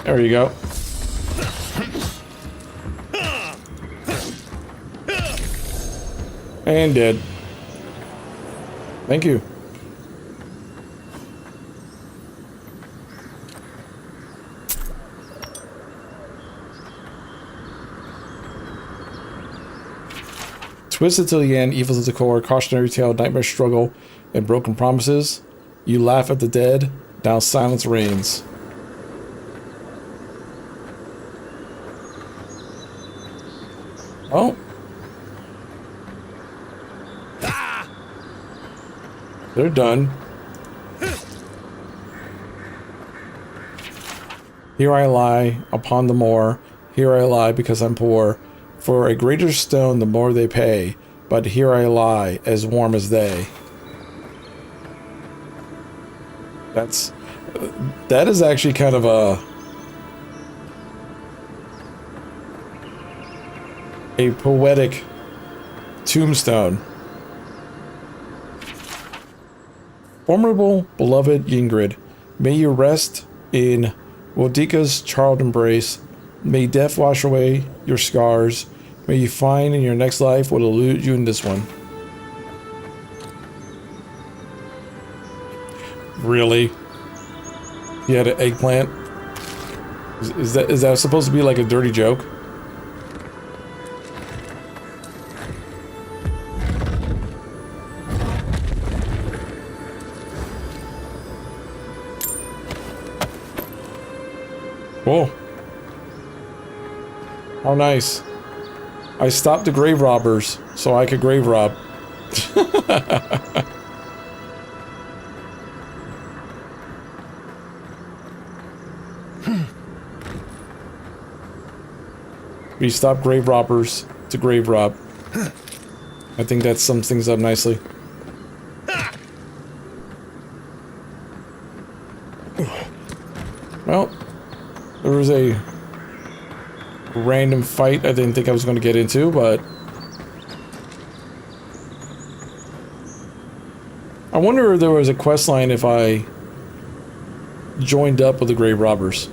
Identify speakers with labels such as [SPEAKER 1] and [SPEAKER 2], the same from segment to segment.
[SPEAKER 1] There you go. And dead. Thank you. Twisted till the end, evil to the core, cautionary tale, nightmare struggle, and broken promises. You laugh at the dead, now silence reigns. Oh. They're done. Here I lie upon the moor. Here I lie because I'm poor. For a greater stone the more they pay. But here I lie as warm as they. That is actually kind of a poetic tombstone. Formidable, beloved Yingrid, may you rest in Wodika's charred embrace. May death wash away your scars. May you find in your next life what will elude you in this one. Really? You had an eggplant? Is that supposed to be like a dirty joke? Cool. How nice. I stopped the grave robbers so I could grave rob. We stopped grave robbers to grave rob. I think that sums things up nicely. Well, there was a random fight I didn't think I was going to get into, but I wonder if there was a quest line if I joined up with the grave robbers.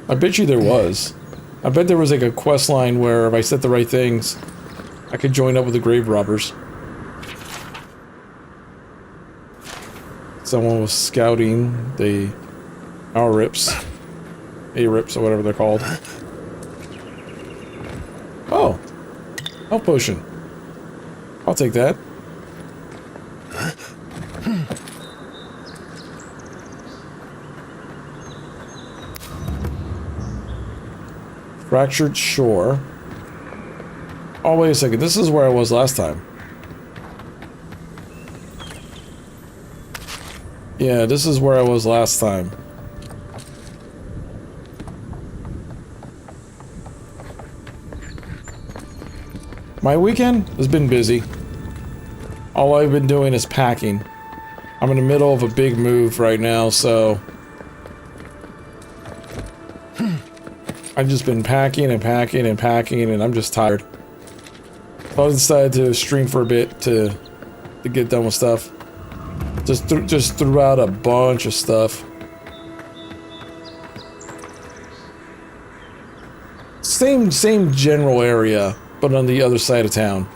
[SPEAKER 1] I bet you there was. I bet there was like a quest line where if I said the right things, I could join up with the grave robbers. Someone was scouting the A-rips, or whatever they're called. Oh, health potion. I'll take that. Fractured shore. Oh, wait a second. This is where I was last time. Yeah, this is where I was last time. My weekend has been busy. All I've been doing is packing. I'm in the middle of a big move right now, so I've just been packing and packing and packing, and I'm just tired. So I decided to stream for a bit to get done with stuff. Just threw out a bunch of stuff. Same general area, but on the other side of town.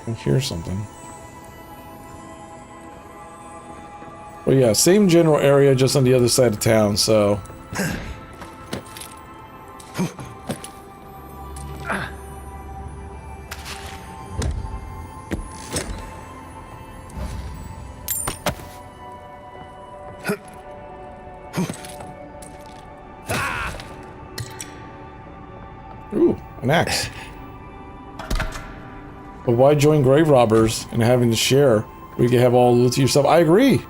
[SPEAKER 1] I hear something. Well, yeah, same general area, just on the other side of town, so... Ooh, an axe. But why join grave robbers and having to share? We can have all the loot to yourself. I agree.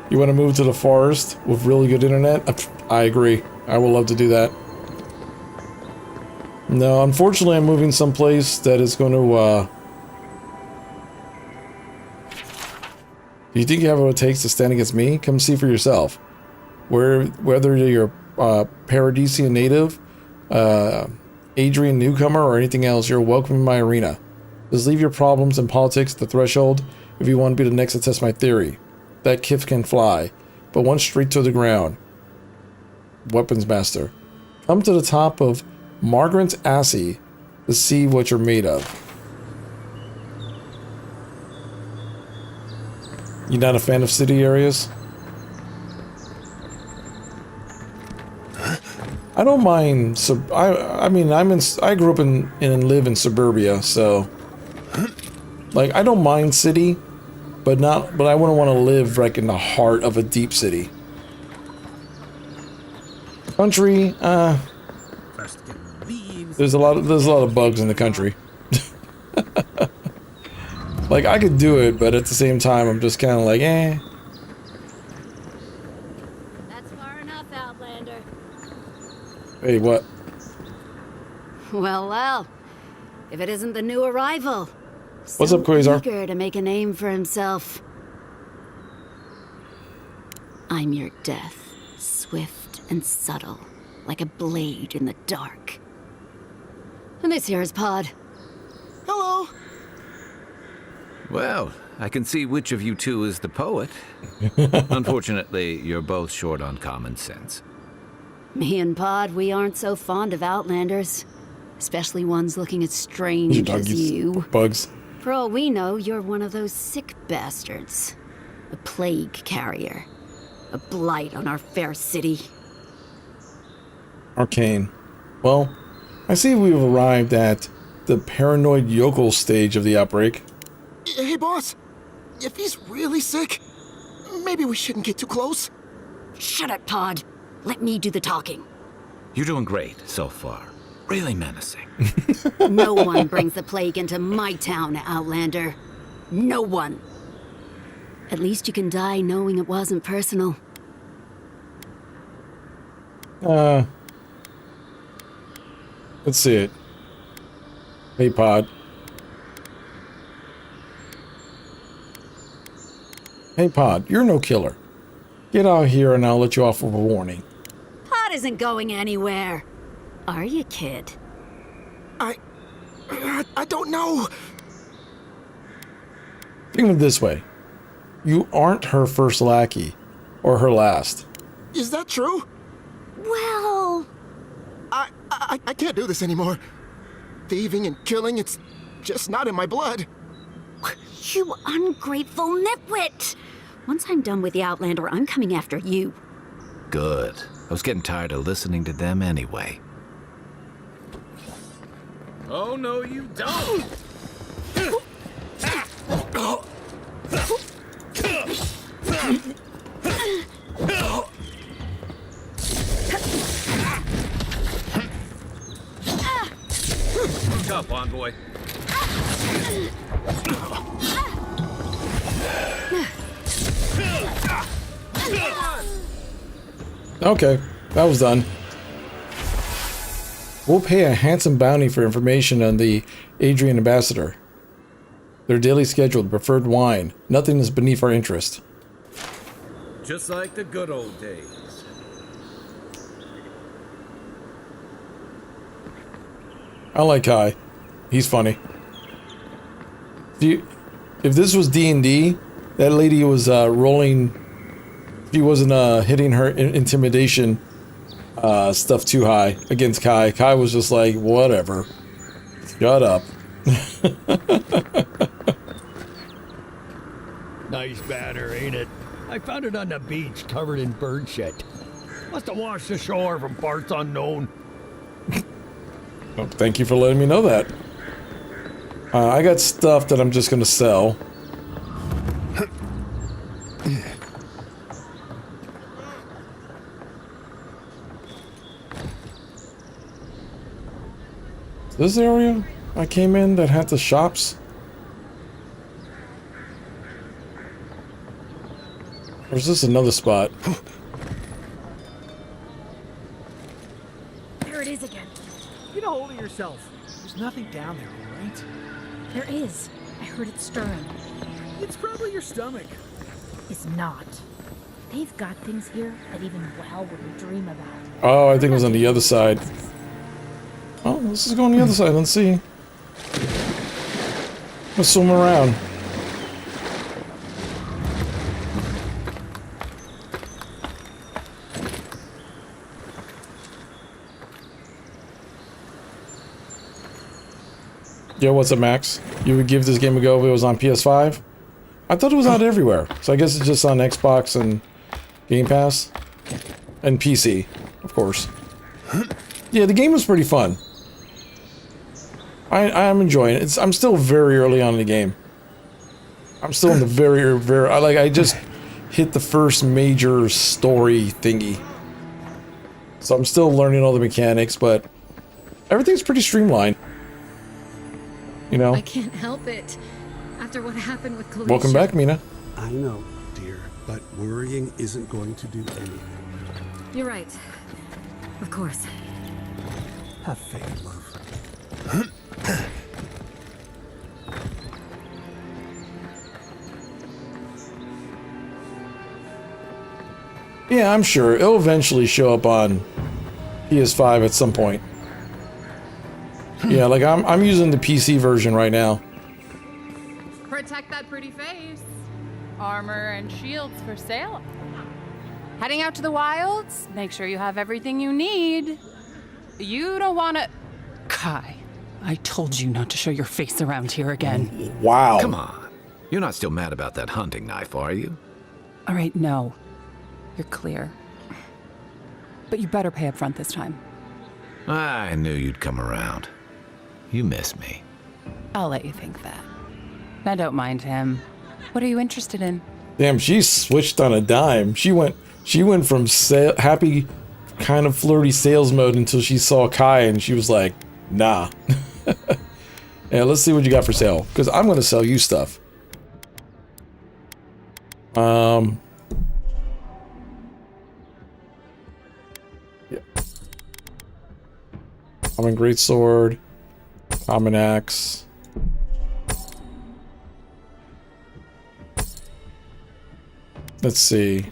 [SPEAKER 1] You want to move to the forest with really good internet? I agree. I would love to do that. No, unfortunately, I'm moving someplace that is going to, Do you think you have what it takes to stand against me? Come see for yourself. Whether you're a Paradisian native, Adrian newcomer, or anything else, you're welcome in my arena. Just leave your problems and politics at the threshold if you want to be the next to test my theory. That kif can fly, but one straight to the ground. Weapons Master. Come to the top of Margaret's Assy to see what you're made of. You not a fan of city areas? I don't mind. I grew up in and live in suburbia, so like I don't mind city, but I wouldn't want to live like in the heart of a deep city. Country, there's a lot of bugs in the country. Like I could do it, but at the same time, I'm just kind of like, eh.
[SPEAKER 2] That's far enough, Outlander.
[SPEAKER 1] Hey, what?
[SPEAKER 2] Well, well. If it isn't the new arrival.
[SPEAKER 1] What's up, Quasar?
[SPEAKER 2] Eager to make a name for himself. I'm your death, swift and subtle, like a blade in the dark. And this here is Pod.
[SPEAKER 3] Hello.
[SPEAKER 4] Well, I can see which of you two is the poet. Unfortunately, you're both short on common sense.
[SPEAKER 2] Me and Pod, we aren't so fond of Outlanders. Especially ones looking as strange as you.
[SPEAKER 1] Bugs.
[SPEAKER 2] For all we know, you're one of those sick bastards. A plague carrier. A blight on our fair city.
[SPEAKER 1] Arcane. Well, I see we've arrived at the paranoid yokel stage of the outbreak.
[SPEAKER 3] Hey, boss. If he's really sick, maybe we shouldn't get too close.
[SPEAKER 2] Shut it, Pod. Let me do the talking.
[SPEAKER 4] You're doing great so far. Really menacing.
[SPEAKER 2] No one brings the plague into my town, Outlander. No one. At least you can die knowing it wasn't personal.
[SPEAKER 1] Let's see it. Hey, Pod. Hey, Pod, you're no killer. Get out here and I'll let you off with a warning.
[SPEAKER 2] Pod isn't going anywhere. Are you, kid?
[SPEAKER 3] I don't know.
[SPEAKER 1] Think of it this way. You aren't her first lackey. Or her last.
[SPEAKER 3] Is that true?
[SPEAKER 2] Well...
[SPEAKER 3] I can't do this anymore. Thieving and killing, it's just not in my blood.
[SPEAKER 2] You ungrateful nitwit! Once I'm done with the Outlander, I'm coming after you.
[SPEAKER 4] Good. I was getting tired of listening to them anyway. Oh, no, you don't! Look up, envoy.
[SPEAKER 1] Okay, that was done. We'll pay a handsome bounty for information on the Adrian ambassador. Their daily schedule, the preferred wine. Nothing is beneath our interest.
[SPEAKER 5] Just like the good old days.
[SPEAKER 1] I like Kai. He's funny. If this was D&D, that lady was rolling. She wasn't hitting her intimidation stuff too high against Kai. Kai was just like, whatever. Shut up.
[SPEAKER 6] Nice banner, ain't it? I found it on the beach, covered in bird shit. Must have washed ashore from parts unknown.
[SPEAKER 1] Well, thank you for letting me know that. I got stuff that I'm just gonna sell. This area I came in that had the shops? Or is this another spot?
[SPEAKER 7] There it is again.
[SPEAKER 8] Get a hold of yourself. There's nothing down there, all right?
[SPEAKER 7] There is. I heard it stirring.
[SPEAKER 8] It's probably your stomach.
[SPEAKER 7] It's not. They've got things here that even WoW wouldn't dream about.
[SPEAKER 1] Oh, I think it was on the other side. Oh, let's just go on the other side. Let's see. Let's swim around. Yo, what's up, Max? You would give this game a go if it was on PS5? I thought it was out everywhere. So I guess it's just on Xbox and Game Pass. And PC, of course. Yeah, the game was pretty fun. I'm enjoying it. I'm still very early on in the game. I'm still in the very... I just hit the first major story thingy. So I'm still learning all the mechanics, but everything's pretty streamlined. You know?
[SPEAKER 9] I can't help it. After what happened with Kalisha.
[SPEAKER 1] Welcome back, Mina.
[SPEAKER 10] I know, dear, but worrying isn't going to do anything.
[SPEAKER 9] You're right. Of course.
[SPEAKER 10] Have faith, love.
[SPEAKER 1] Yeah, I'm sure. It'll eventually show up on PS5 at some point. Yeah, like I'm using the PC version right now.
[SPEAKER 11] Protect that pretty face. Armor and shields for sale. Heading out to the wilds, make sure you have everything you need. You don't want to...
[SPEAKER 12] Kai, I told you not to show your face around here again.
[SPEAKER 1] Wow.
[SPEAKER 4] Come on. You're not still mad about that hunting knife, are you?
[SPEAKER 12] All right, no. You're clear. But you better pay up front this time.
[SPEAKER 4] I knew you'd come around. You miss me.
[SPEAKER 12] I'll let you think that. Now don't mind him. What are you interested in?
[SPEAKER 1] Damn, she switched on a dime. She went from happy, kind of flirty sales mode until she saw Kai and she was like, nah. Yeah, let's see what you got for sale. Because I'm going to sell you stuff. Yeah. Common greatsword. Common axe. Let's see.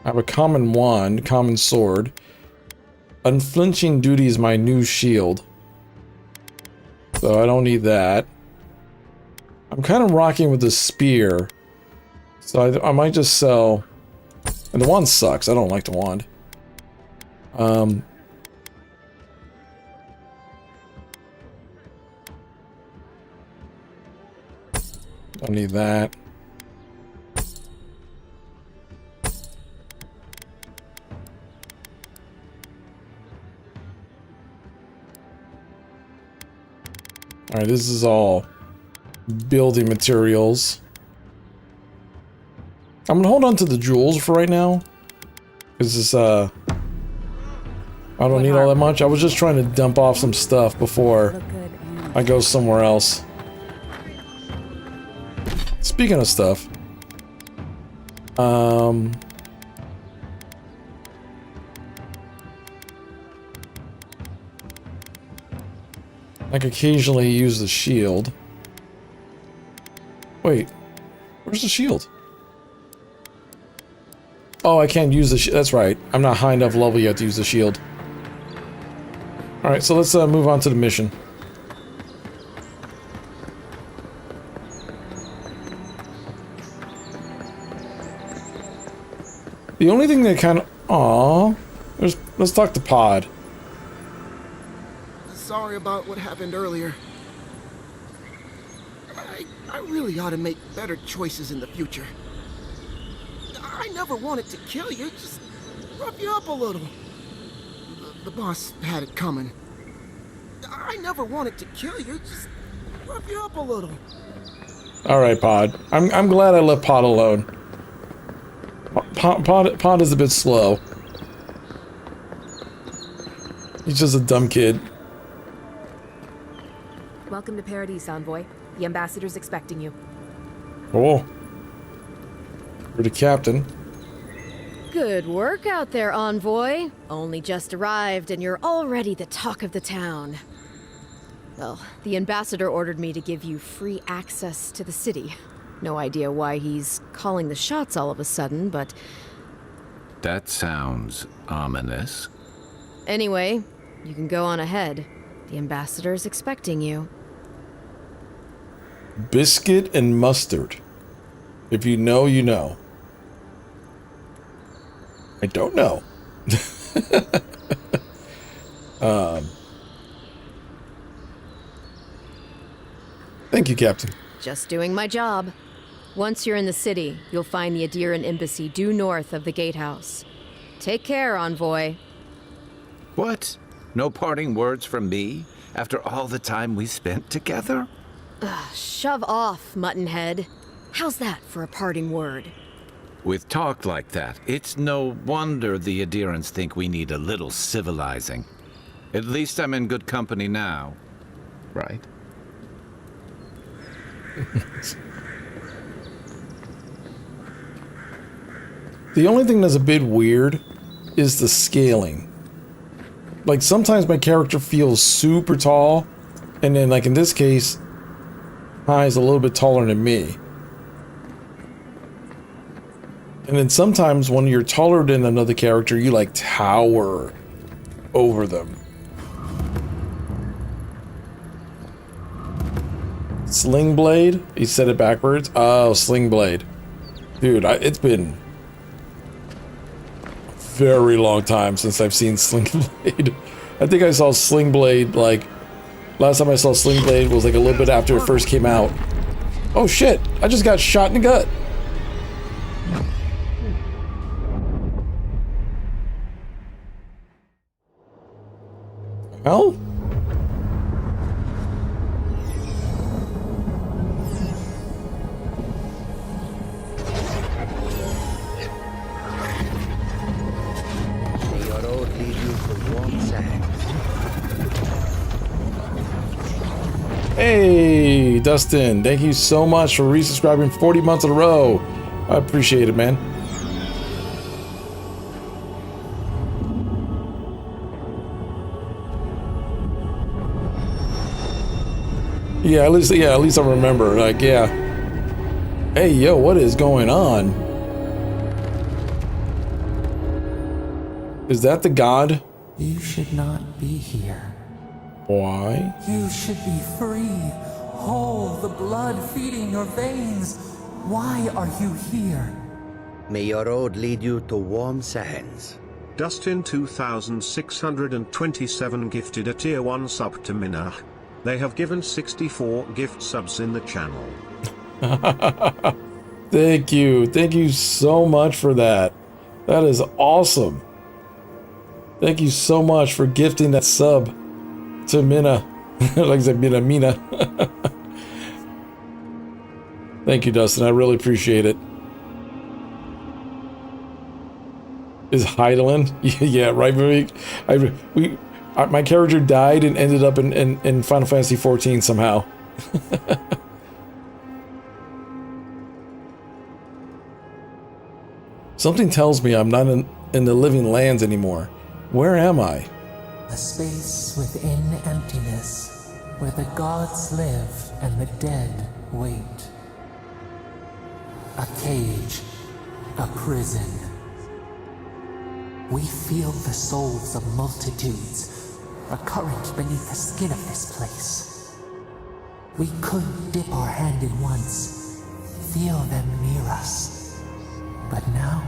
[SPEAKER 1] I have a common wand, common sword. Unflinching duty is my new shield. So I don't need that. I'm kind of rocking with the spear. So I might just sell... And the wand sucks. I don't like the wand. Don't need that. Alright, this is all building materials. I'm gonna hold on to the jewels for right now. Because this, I don't need all that much. I was just trying to dump off some stuff before I go somewhere else. Speaking of stuff, I can occasionally use the shield. Wait, where's the shield? Oh, I can't use the shield. That's right. I'm not high enough level yet to use the shield. Alright, so let's move on to the mission. The only thing that kind of... Aww. Let's talk to Pod.
[SPEAKER 3] Sorry about what happened earlier. I really ought to make better choices in the future. I never wanted to kill you, just rough you up a little. The boss had it coming. I never wanted to kill you, just rough you up a little.
[SPEAKER 1] Alright, Pod. I'm glad I left Pod alone. Pod is a bit slow. He's just a dumb kid.
[SPEAKER 13] Welcome to Paradise, Envoy. The ambassador's expecting you.
[SPEAKER 1] Cool. You're the captain.
[SPEAKER 14] Good work out there, Envoy. Only just arrived and you're already the talk of the town. Well, the ambassador ordered me to give you free access to the city. No idea why he's calling the shots all of a sudden, but...
[SPEAKER 4] That sounds ominous.
[SPEAKER 14] Anyway, you can go on ahead. The ambassador's expecting you.
[SPEAKER 1] Biscuit and mustard. If you know, you know. I don't know. Thank you, Captain.
[SPEAKER 14] Just doing my job. Once you're in the city, you'll find the Adiran embassy due north of the gatehouse. Take care, Envoy.
[SPEAKER 4] What? No parting words from me after all the time we spent together?
[SPEAKER 14] Shove off, Muttonhead. How's that for a parting word?
[SPEAKER 4] With talk like that, it's no wonder the Adirans think we need a little civilizing. At least I'm in good company now, right?
[SPEAKER 1] The only thing that's a bit weird is the scaling. Like, sometimes my character feels super tall, and then, like in this case, Kai is a little bit taller than me. And then sometimes when you're taller than another character, you like tower over them. Sling Blade? He said it backwards? Oh, Sling Blade. Dude, it's been a very long time since I've seen Sling Blade. I think I saw Sling Blade, like, last time I saw Sling Blade was like a little bit after it first came out. Oh shit, I just got shot in the gut. Hell?
[SPEAKER 15] May your road lead you to warm sands.
[SPEAKER 1] Hey, Dustin, thank you so much for resubscribing 40 months in a row. I appreciate it, man. Yeah, at least I remember. Like, yeah. Hey, yo, what is going on? Is that the god?
[SPEAKER 16] You should not be here.
[SPEAKER 1] Why?
[SPEAKER 16] You should be free, whole, the blood feeding your veins. Why are you here?
[SPEAKER 15] May your road lead you to warm sands.
[SPEAKER 10] Dustin 2627 gifted a tier 1 sub to Minna. They have given 64 gift subs in the channel.
[SPEAKER 1] Thank you. Thank you so much for that. That is awesome. Thank you so much for gifting that sub to Minna. Like I said, Mina. Thank you, Dustin. I really appreciate it. Is Heidelin? Yeah, right. My character died and ended up in Final Fantasy XIV somehow. Something tells me I'm not in the living lands anymore. Where am I?
[SPEAKER 16] A space within emptiness, where the gods live and the dead wait. A cage, a prison. We feel the souls of multitudes, a current beneath the skin of this place. We could dip our hand in once, feel them near us. But now,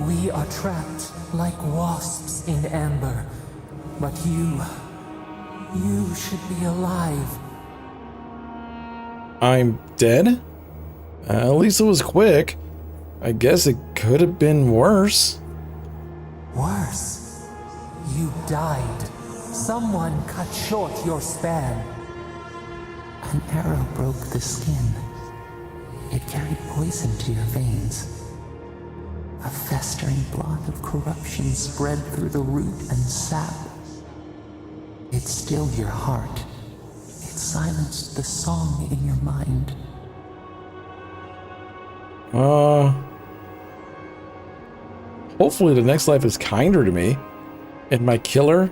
[SPEAKER 16] we are trapped like wasps in amber. But you should be alive.
[SPEAKER 1] I'm dead? At least it was quick. I guess it could have been worse.
[SPEAKER 16] Worse? You died. Someone cut short your span. An arrow broke the skin. It carried poison to your veins. A festering blot of corruption spread through the root and sap. It stilled your heart. It silenced the song in your mind.
[SPEAKER 1] Hopefully the next life is kinder to me. And my killer,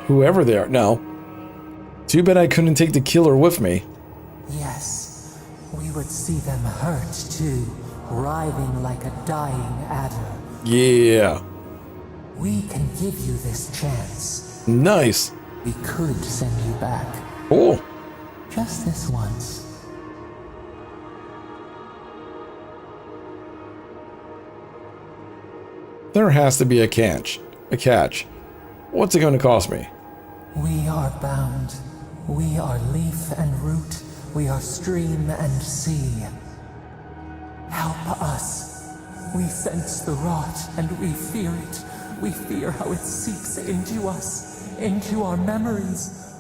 [SPEAKER 1] whoever they are. No. Too bad I couldn't take the killer with me.
[SPEAKER 16] Yes, we would see them hurt too, writhing like a dying adder.
[SPEAKER 1] Yeah.
[SPEAKER 16] We can give you this chance.
[SPEAKER 1] Nice.
[SPEAKER 16] We could send you back.
[SPEAKER 1] Cool.
[SPEAKER 16] Just this once.
[SPEAKER 1] There has to be a catch. A catch. What's it going to cost me?
[SPEAKER 16] We are bound. We are leaf and root. We are stream and sea. Help us. We sense the rot and we fear it. We fear how it seeps into us, into our memories.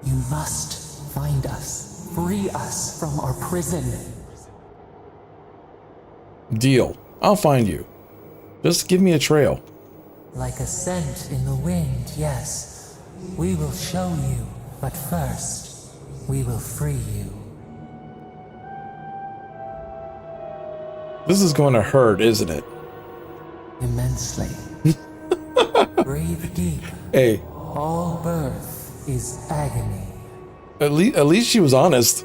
[SPEAKER 16] You must find us. Free us from our prison.
[SPEAKER 1] Deal. I'll find you. Just give me a trail.
[SPEAKER 16] Like a scent in the wind, yes. We will show you, but first, we will free you.
[SPEAKER 1] This is going to hurt, isn't it?
[SPEAKER 16] Immensely. Breathe deep.
[SPEAKER 1] Hey.
[SPEAKER 16] All birth is agony.
[SPEAKER 1] At least she was honest.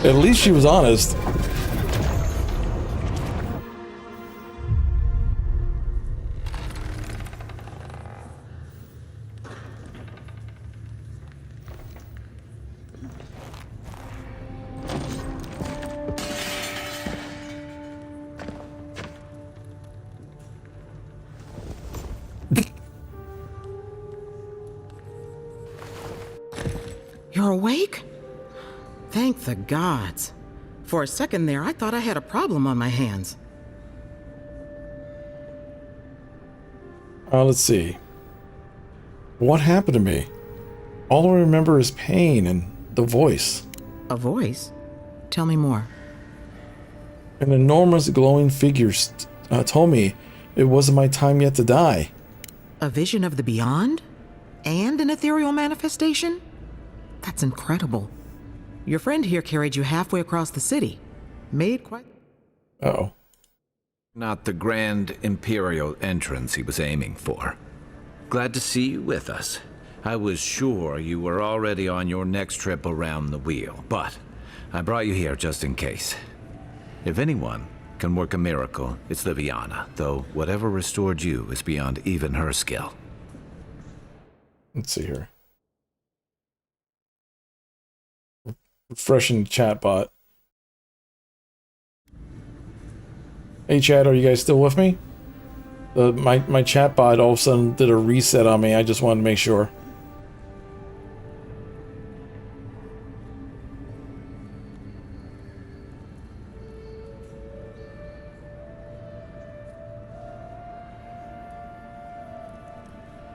[SPEAKER 1] At least she was honest.
[SPEAKER 17] You're awake? Thank the gods. For a second there, I thought I had a problem on my hands.
[SPEAKER 1] Let's see. What happened to me? All I remember is pain and the voice.
[SPEAKER 17] A voice? Tell me more.
[SPEAKER 1] An enormous glowing figure told me it wasn't my time yet to die.
[SPEAKER 17] A vision of the beyond? And an ethereal manifestation? That's incredible. Your friend here carried you halfway across the city. Made quite...
[SPEAKER 1] Uh-oh.
[SPEAKER 4] Not the grand imperial entrance he was aiming for. Glad to see you with us. I was sure you were already on your next trip around the wheel, but I brought you here just in case. If anyone can work a miracle, it's Liviana, though whatever restored you is beyond even her skill.
[SPEAKER 1] Let's see here. Refreshing chatbot. Hey chat, are you guys still with me? My chatbot all of a sudden did a reset on me. I just wanted to make sure.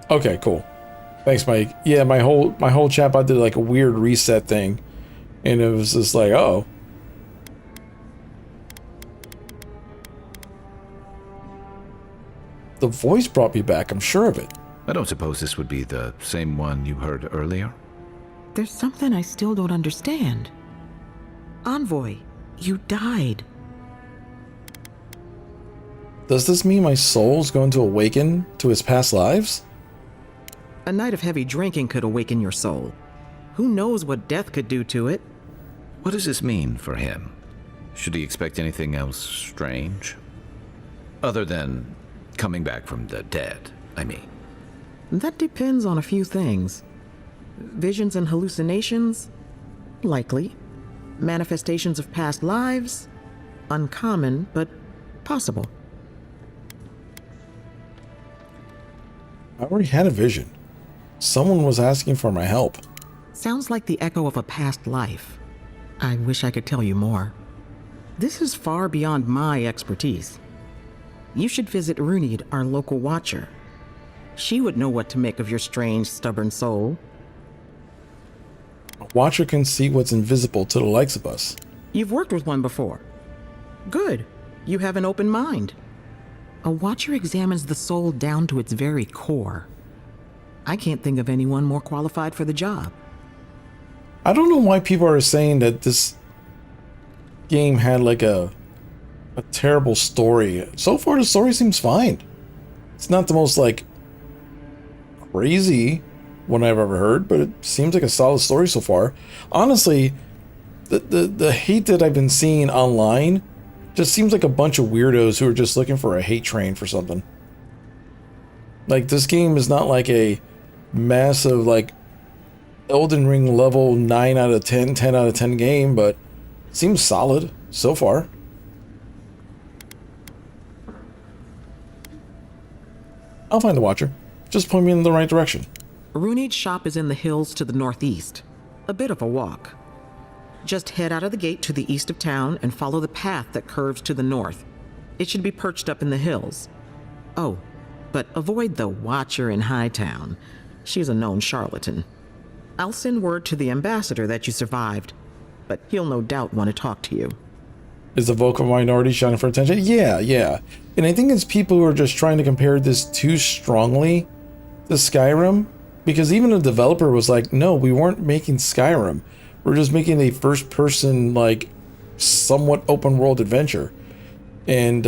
[SPEAKER 1] Okay, cool. Thanks, Mike. Yeah, my whole chatbot did like a weird reset thing. And it was just like, uh-oh. The voice brought me back, I'm sure of it.
[SPEAKER 4] I don't suppose this would be the same one you heard earlier?
[SPEAKER 17] There's something I still don't understand. Envoy, you died.
[SPEAKER 1] Does this mean my soul's going to awaken to its past lives?
[SPEAKER 17] A night of heavy drinking could awaken your soul. Who knows what death could do to it?
[SPEAKER 4] What does this mean for him? Should he expect anything else strange? Other than coming back from the dead, I mean.
[SPEAKER 17] That depends on a few things. Visions and hallucinations? Likely. Manifestations of past lives? Uncommon, but possible.
[SPEAKER 1] I already had a vision. Someone was asking for my help.
[SPEAKER 17] Sounds like the echo of a past life. I wish I could tell you more. This is far beyond my expertise. You should visit Runid, our local watcher. She would know what to make of your strange, stubborn soul.
[SPEAKER 1] A watcher can see what's invisible to the likes of us.
[SPEAKER 17] You've worked with one before. Good. You have an open mind. A watcher examines the soul down to its very core. I can't think of anyone more qualified for the job.
[SPEAKER 1] I don't know why people are saying that this game had like a terrible story. So far, the story seems fine. It's not the most like crazy one I've ever heard, but it seems like a solid story so far. Honestly, the hate that I've been seeing online just seems like a bunch of weirdos who are just looking for a hate train for something. Like, this game is not like a massive like Elden Ring level 9 out of 10, 10 out of 10 game, but it seems solid so far. I'll find the Watcher. Just point me in the right direction.
[SPEAKER 17] Runeade's shop is in the hills to the northeast. A bit of a walk. Just head out of the gate to the east of town and follow the path that curves to the north. It should be perched up in the hills. Oh, but avoid the Watcher in Hightown. She's a known charlatan. I'll send word to the ambassador that you survived, but he'll no doubt want to talk to you.
[SPEAKER 1] Is the vocal minority shining for attention? Yeah. And I think it's people who are just trying to compare this too strongly to Skyrim, because even the developer was like, no, we weren't making Skyrim. We're just making a first-person, like, somewhat open-world adventure. And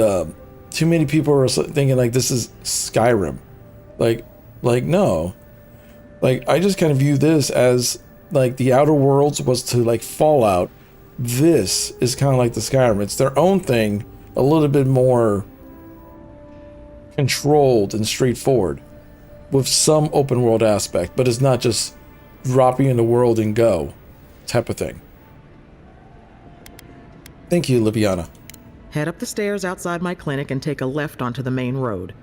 [SPEAKER 1] too many people are thinking, like, this is Skyrim. Like, no. Like, I just kind of view this as, like, the Outer Worlds was to, like, Fallout. This is kind of like the Skyrim. It's their own thing, a little bit more controlled and straightforward, with some open world aspect, but it's not just drop you in the world and go type of thing. Thank you, Liviana.
[SPEAKER 17] Head up the stairs outside my clinic and take a left onto the main road.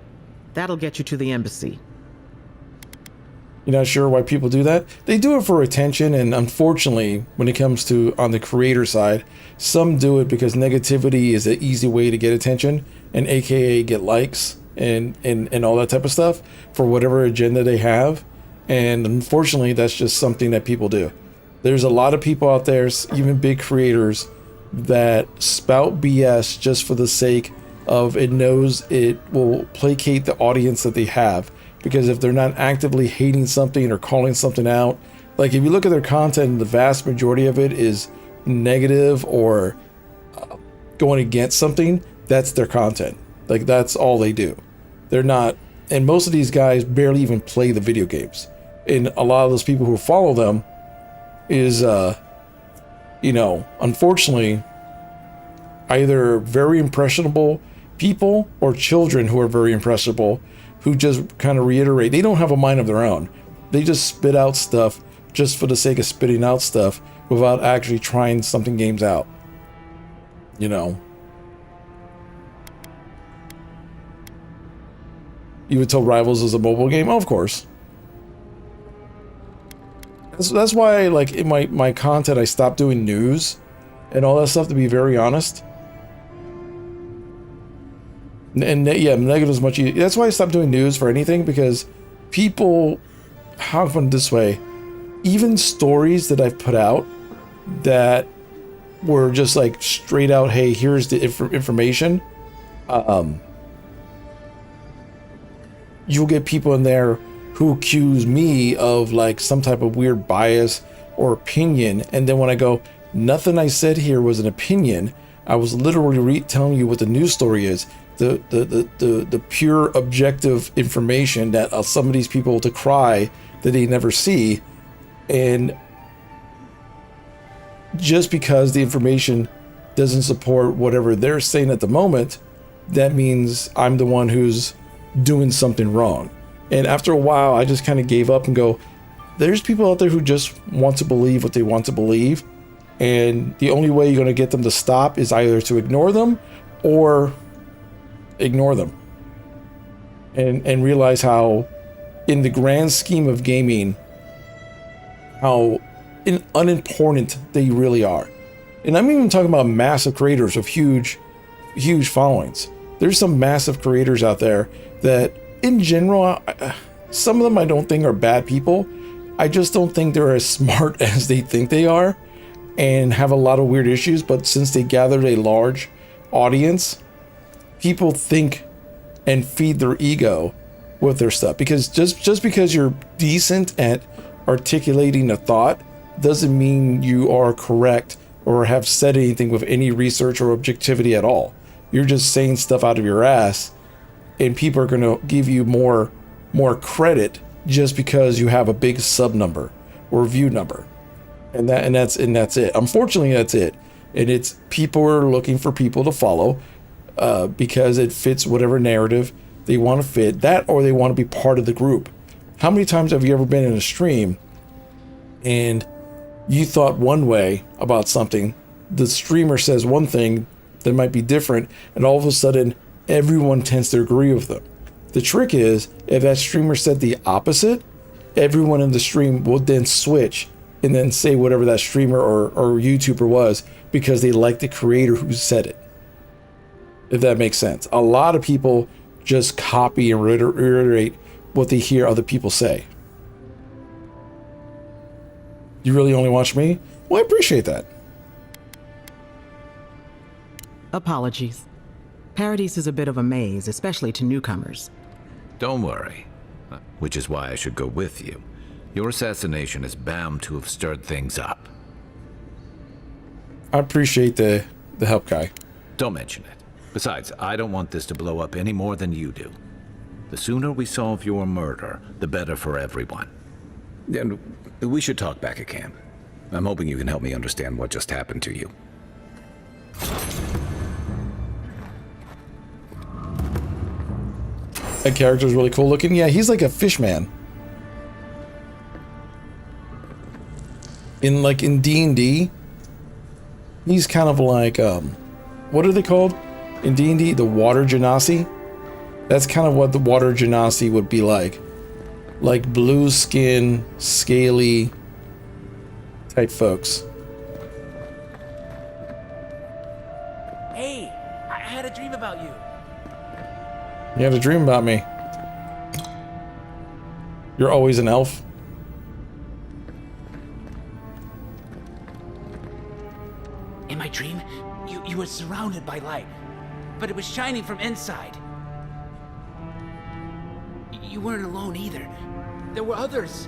[SPEAKER 17] That'll get you to the embassy.
[SPEAKER 1] You're not sure why people do that? They do it for attention, and unfortunately, when it comes to on the creator side, some do it because negativity is an easy way to get attention, and aka get likes and all that type of stuff for whatever agenda they have. And unfortunately, that's just something that people do. There's a lot of people out there, even big creators, that spout BS just for the sake of it knows it will placate the audience that they have. Because if they're not actively hating something or calling something out, like if you look at their content, the vast majority of it is negative or going against something, that's their content. Like, that's all they do. They're not, and most of these guys barely even play the video games. And a lot of those people who follow them is, unfortunately, either very impressionable people or children who are very impressionable, who just kind of reiterate. They don't have a mind of their own. They just spit out stuff just for the sake of spitting out stuff without actually trying something games out. You know. You would tell Rivals is a mobile game? Oh, of course. That's why, like, in my content, I stopped doing news and all that stuff, to be very honest. And yeah, negative is much easier. That's why I stopped doing news for anything, because people, how can I put it this way, even stories that I've put out that were just like straight out, hey, here's the information, you'll get people in there who accuse me of like some type of weird bias or opinion, and then when I go, nothing I said here was an opinion, I was literally telling you what the news story is. The pure objective information that some of these people decry that they never see, and just because the information doesn't support whatever they're saying at the moment, that means I'm the one who's doing something wrong. And after a while, I just kind of gave up and go, there's people out there who just want to believe what they want to believe, and the only way you're going to get them to stop is either to ignore them or ignore them, and realize how, in the grand scheme of gaming, how unimportant they really are. And I'm even talking about massive creators with huge followings. There's some massive creators out there that, in general, some of them I don't think are bad people. I just don't think they're as smart as they think they are, and have a lot of weird issues. But since they gathered a large audience, people think and feed their ego with their stuff. Because just because you're decent at articulating a thought doesn't mean you are correct or have said anything with any research or objectivity at all. You're just saying stuff out of your ass, and people are going to give you more credit just because you have a big sub number or view number. And that's it. Unfortunately, that's it. And it's people are looking for people to follow because it fits whatever narrative they want to fit, that or they want to be part of the group. How many times have you ever been in a stream and you thought one way about something, the streamer says one thing that might be different, and all of a sudden everyone tends to agree with them? The trick is, if that streamer said the opposite, everyone in the stream will then switch and then say whatever that streamer or YouTuber was, because they like the creator who said it. If that makes sense. A lot of people just copy and reiterate what they hear other people say. You really only watch me? Well, I appreciate that.
[SPEAKER 17] Apologies. Paradise is a bit of a maze, especially to newcomers.
[SPEAKER 4] Don't worry. Which is why I should go with you. Your assassination is bound to have stirred things up.
[SPEAKER 1] I appreciate the help, Kai.
[SPEAKER 4] Don't mention it. Besides, I don't want this to blow up any more than you do. The sooner we solve your murder, the better for everyone.
[SPEAKER 18] And we should talk back at camp. I'm hoping you can help me understand what just happened to you.
[SPEAKER 1] That character's really cool looking. Yeah, he's like a fish man. In D&D, he's kind of like, what are they called? In D&D, the water genasi. That's kind of what the water genasi would be like. Like blue skin, scaly type folks.
[SPEAKER 19] Hey, I had a dream about you.
[SPEAKER 1] You had a dream about me. You're always an elf.
[SPEAKER 19] In my dream, you were surrounded by light, but it was shining from inside. You weren't alone either. There were others.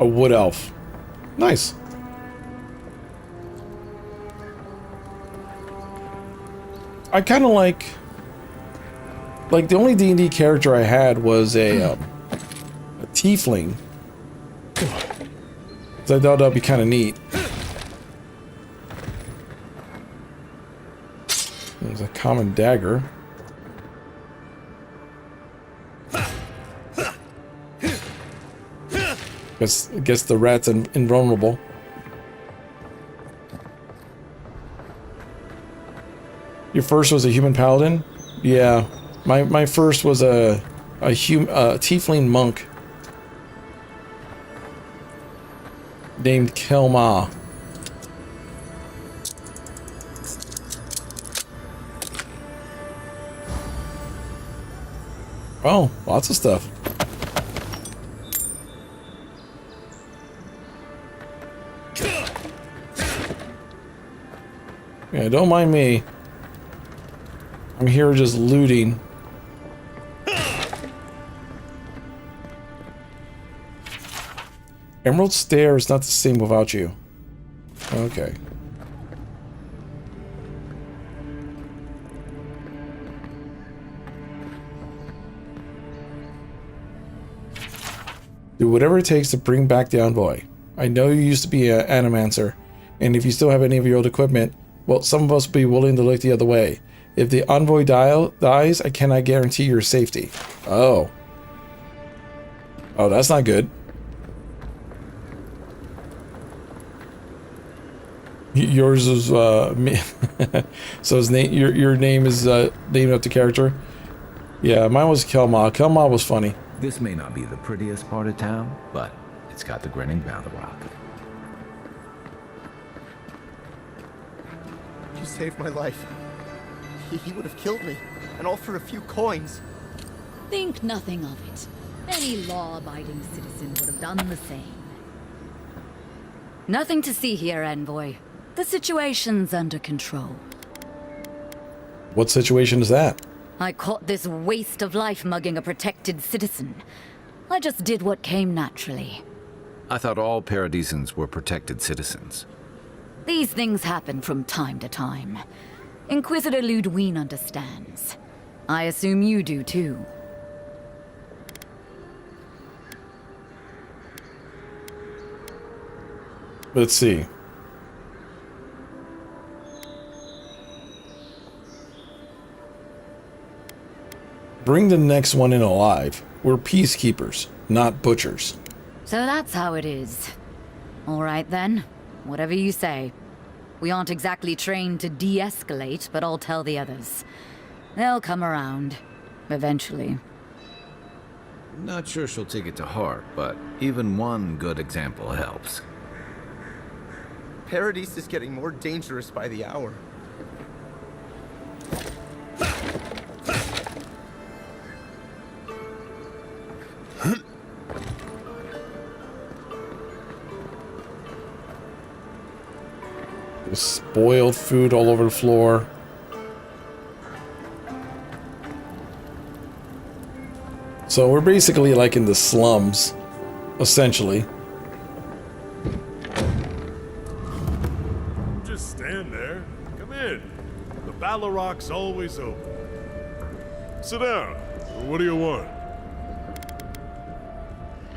[SPEAKER 1] A wood elf. Nice. I kind of like the only D&D character I had was a tiefling. So I thought that'd be kind of neat. There's a common dagger. Guess the rat's invulnerable. Your first was a human paladin? Yeah. My first was a tiefling monk named Kelma. Oh, lots of stuff. Yeah, don't mind me. I'm here just looting. Emerald Stair is not the same without you. Okay. Do whatever it takes to bring back the envoy. I know you used to be an animancer, and if you still have any of your old equipment, well, some of us will be willing to look the other way. If the envoy dies, I cannot guarantee your safety. Oh. Oh, that's not good. Yours is me. So his name, your name is named after character. Yeah, mine was Kelma. Kelma was funny.
[SPEAKER 4] This may not be the prettiest part of town, but it's got the grinning Battle Rock.
[SPEAKER 3] You saved my life. He would have killed me, and all for a few coins.
[SPEAKER 20] Think nothing of it. Any law-abiding citizen would have done the same.
[SPEAKER 2] Nothing to see here, Envoy. The situation's under control.
[SPEAKER 1] What situation is that?
[SPEAKER 20] I caught this waste of life mugging a protected citizen. I just did what came naturally.
[SPEAKER 4] I thought all Paradisans were protected citizens.
[SPEAKER 20] These things happen from time to time. Inquisitor Ludwine understands. I assume you do too.
[SPEAKER 1] Let's see. Bring the next one in alive. We're peacekeepers, not butchers.
[SPEAKER 20] So that's how it is. All right then. Whatever you say. We aren't exactly trained to de-escalate, but I'll tell the others. They'll come around. Eventually.
[SPEAKER 4] Not sure she'll take it to heart, but even one good example helps.
[SPEAKER 21] Paradis is getting more dangerous by the hour.
[SPEAKER 1] Spoiled food all over the floor. So we're basically like in the slums, essentially.
[SPEAKER 22] Just stand there. Come in. The Battle Rock's always open. Sit down. What do you want?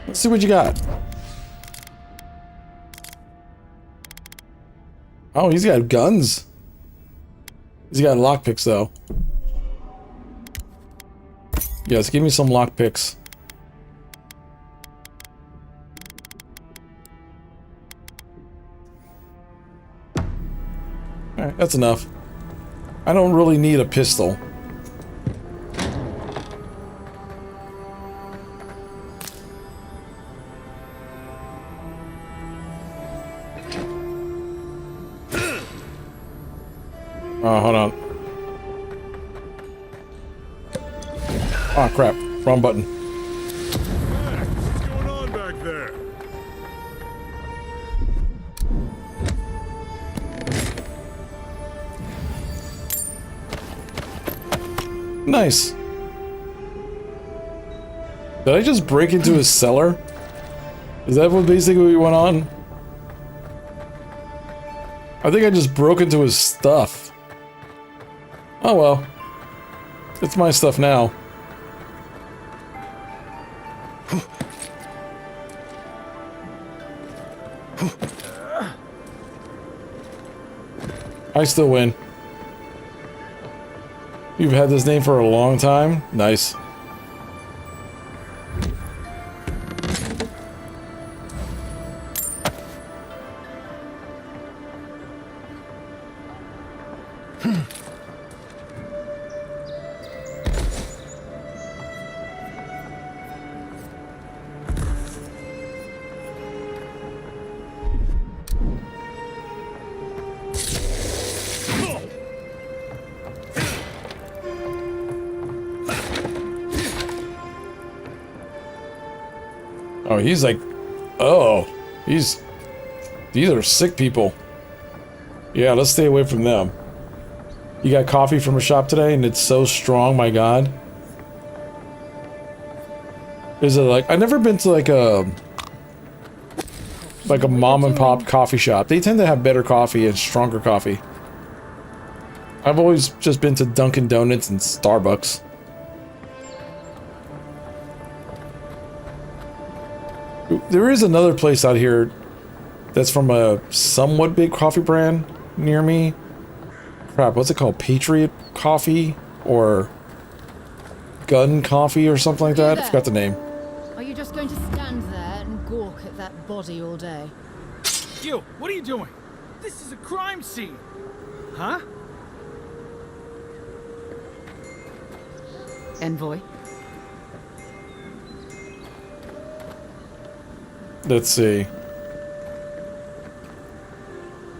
[SPEAKER 1] Let's see what you got. Oh, he's got guns. He's got lockpicks, though. Yes, give me some lockpicks. Alright, that's enough. I don't really need a pistol. Oh, hold on. Oh, crap. Wrong button.
[SPEAKER 22] Hey, what's going on back there?
[SPEAKER 1] Nice. Did I just break into his cellar? Is that what basically went on? I think I just broke into his stuff. Oh well. It's my stuff now. I still win. You've had this name for a long time? Nice. Oh, he's like, oh, these are sick people. Yeah, let's stay away from them. You got coffee from a shop today and it's so strong, my god. Is it like, I've never been to like a mom and pop coffee shop. They tend to have better coffee and stronger coffee. I've always just been to Dunkin' Donuts and Starbucks. There is another place out here that's from a somewhat big coffee brand near me. Crap, what's it called? Patriot Coffee? Or Gun Coffee or something like that? I forgot the name.
[SPEAKER 7] Are you just going to stand there and gawk at that body all day?
[SPEAKER 8] You, what are you doing? This is a crime scene. Huh?
[SPEAKER 12] Envoy?
[SPEAKER 1] Let's see.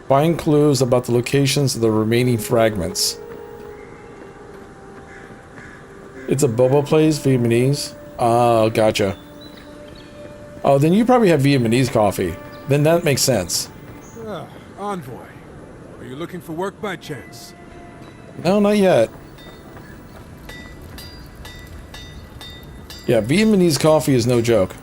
[SPEAKER 1] Find clues about the locations of the remaining fragments. It's a boba place, Vietnamese. Oh, gotcha. Oh, then you probably have Vietnamese coffee. Then that makes sense.
[SPEAKER 22] Envoy. Are you looking for work by chance?
[SPEAKER 1] No, not yet. Yeah, Vietnamese coffee is no joke.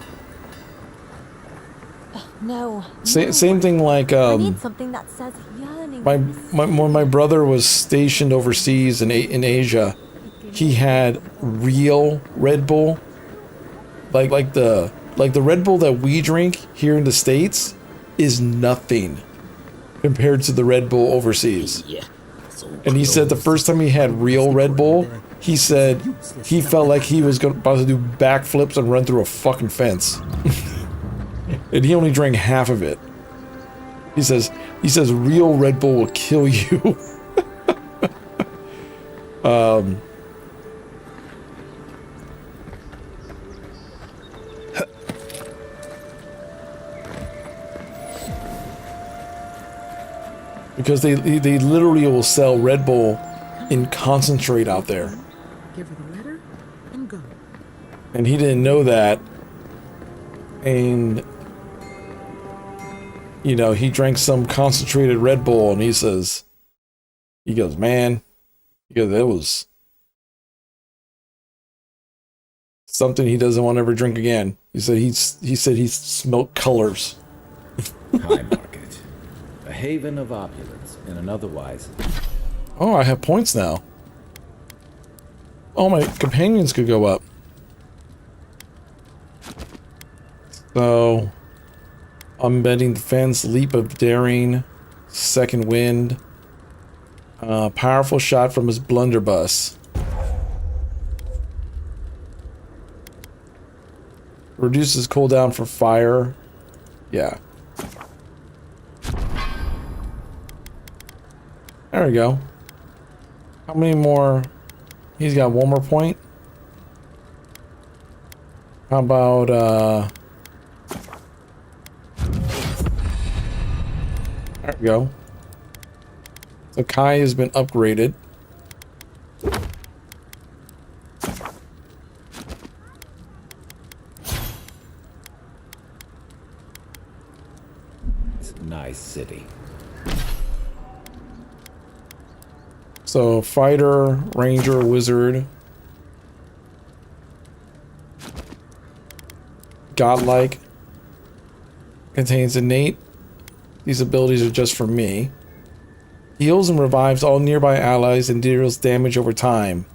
[SPEAKER 5] No.
[SPEAKER 1] Same thing like
[SPEAKER 5] I need something that says yearning.
[SPEAKER 1] when my brother was stationed overseas in Asia, he had real Red Bull, like the Red Bull that we drink here in the States is nothing compared to the Red Bull overseas. And he said the first time he had real Red Bull, he said he felt like he was about to do backflips and run through a fucking fence. And he only drank half of it. He says real Red Bull will kill you. Because they literally will sell Red Bull in concentrate out there.
[SPEAKER 17] Give her the letter and go.
[SPEAKER 1] And he didn't know that. And you know, he drank some concentrated Red Bull and he goes, man, it was something he doesn't want to ever drink again. He said he smelled colors.
[SPEAKER 4] High Market. A haven of opulence in an otherwise...
[SPEAKER 1] Oh, I have points now. Oh, my companions could go up. So, unbending defense, leap of daring, second wind, powerful shot from his blunderbuss. Reduces cooldown for fire. Yeah. There we go. How many more? He's got one more point. How about, there we go. So Kai has been upgraded.
[SPEAKER 4] It's a nice city.
[SPEAKER 1] So fighter, ranger, wizard. Godlike. Contains innate. These abilities are just for me. Heals and revives all nearby allies and deals damage over time.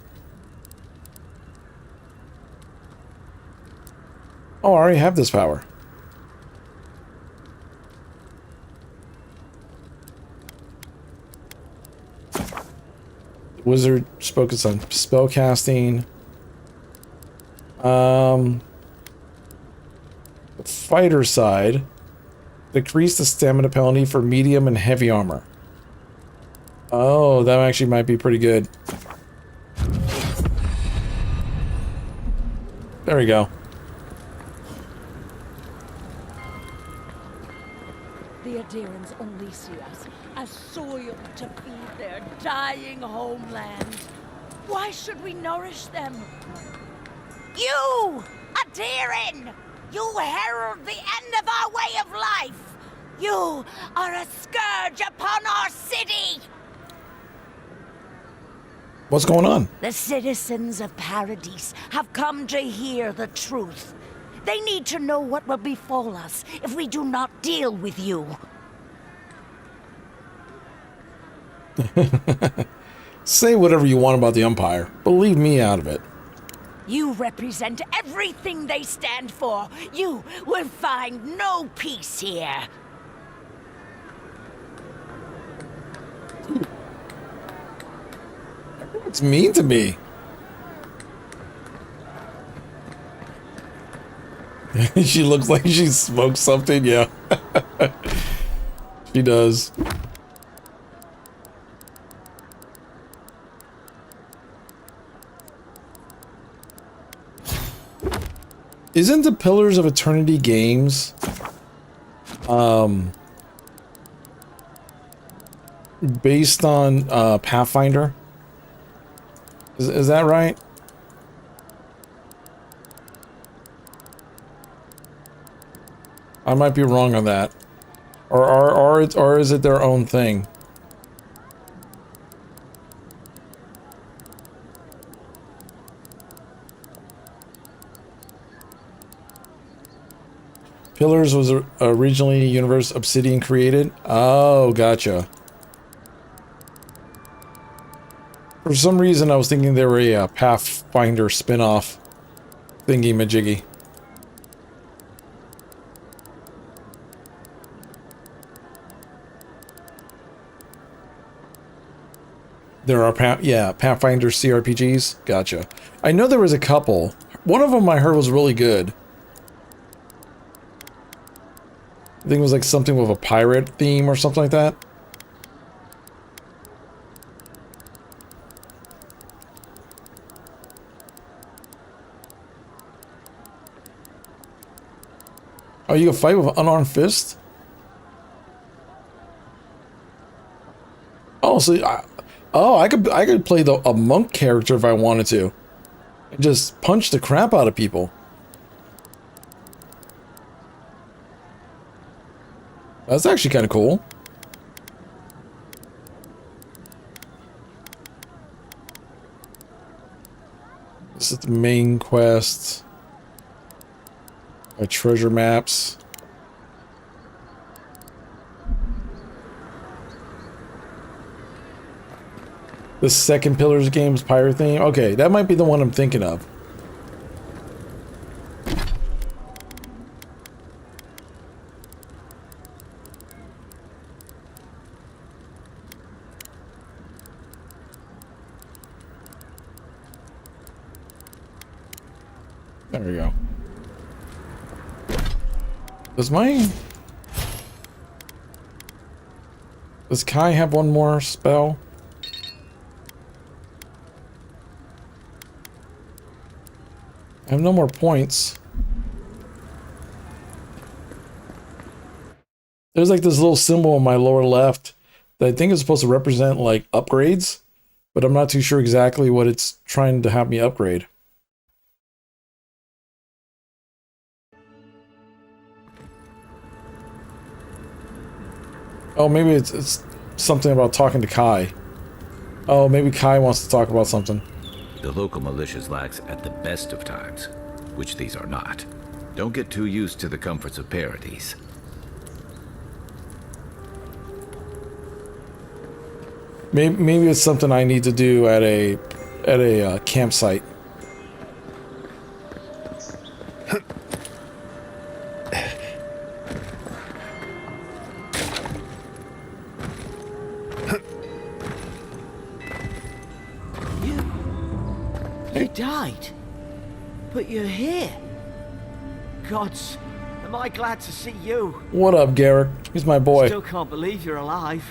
[SPEAKER 1] Oh, I already have this power. Wizard focus on spellcasting. The fighter side. Decrease the stamina penalty for medium and heavy armor. Oh, that actually might be pretty good. There we go.
[SPEAKER 6] The Adirans only see us as soil to feed their dying homeland. Why should we nourish them? You, Adiran! You herald the end of our way of life! You are a scourge upon our city!
[SPEAKER 1] What's going on?
[SPEAKER 6] The citizens of Paradise have come to hear the truth. They need to know what will befall us if we do not deal with you.
[SPEAKER 1] Say whatever you want about the Empire, but leave me out of it.
[SPEAKER 6] You represent everything they stand for. You will find no peace here.
[SPEAKER 1] It's mean to me. She looks like she smoked something, yeah. She does. Isn't the Pillars of Eternity games based on Pathfinder? Is that right? I might be wrong on that. Or is it their own thing? Pillars was originally a universe Obsidian created. Oh, gotcha. For some reason, I was thinking they were a Pathfinder spin-off thingy-majiggy. There are Pathfinder CRPGs. Gotcha. I know there was a couple. One of them I heard was really good. I think it was like something with a pirate theme or something like that. Oh, you can fight with an unarmed fist? Oh, so I could play a monk character if I wanted to, and just punch the crap out of people. That's actually kind of cool. This is the main quest. My treasure maps. The second Pillars game's pirate theme. Okay, that might be the one I'm thinking of. There we go. Does Kai have one more spell? I have no more points. There's like this little symbol in my lower left that I think is supposed to represent like upgrades, but I'm not too sure exactly what it's trying to have me upgrade. Oh, maybe it's something about talking to Kai. Oh, maybe Kai wants to talk about something.
[SPEAKER 4] The local militia's lax at the best of times, which these are not. Don't get too used to the comforts of Paradise.
[SPEAKER 1] Maybe it's something I need to do at a campsite.
[SPEAKER 9] You died, but you're here. Gods, am I glad to see you.
[SPEAKER 1] What up, Garrick? He's my boy.
[SPEAKER 9] Still can't believe you're alive.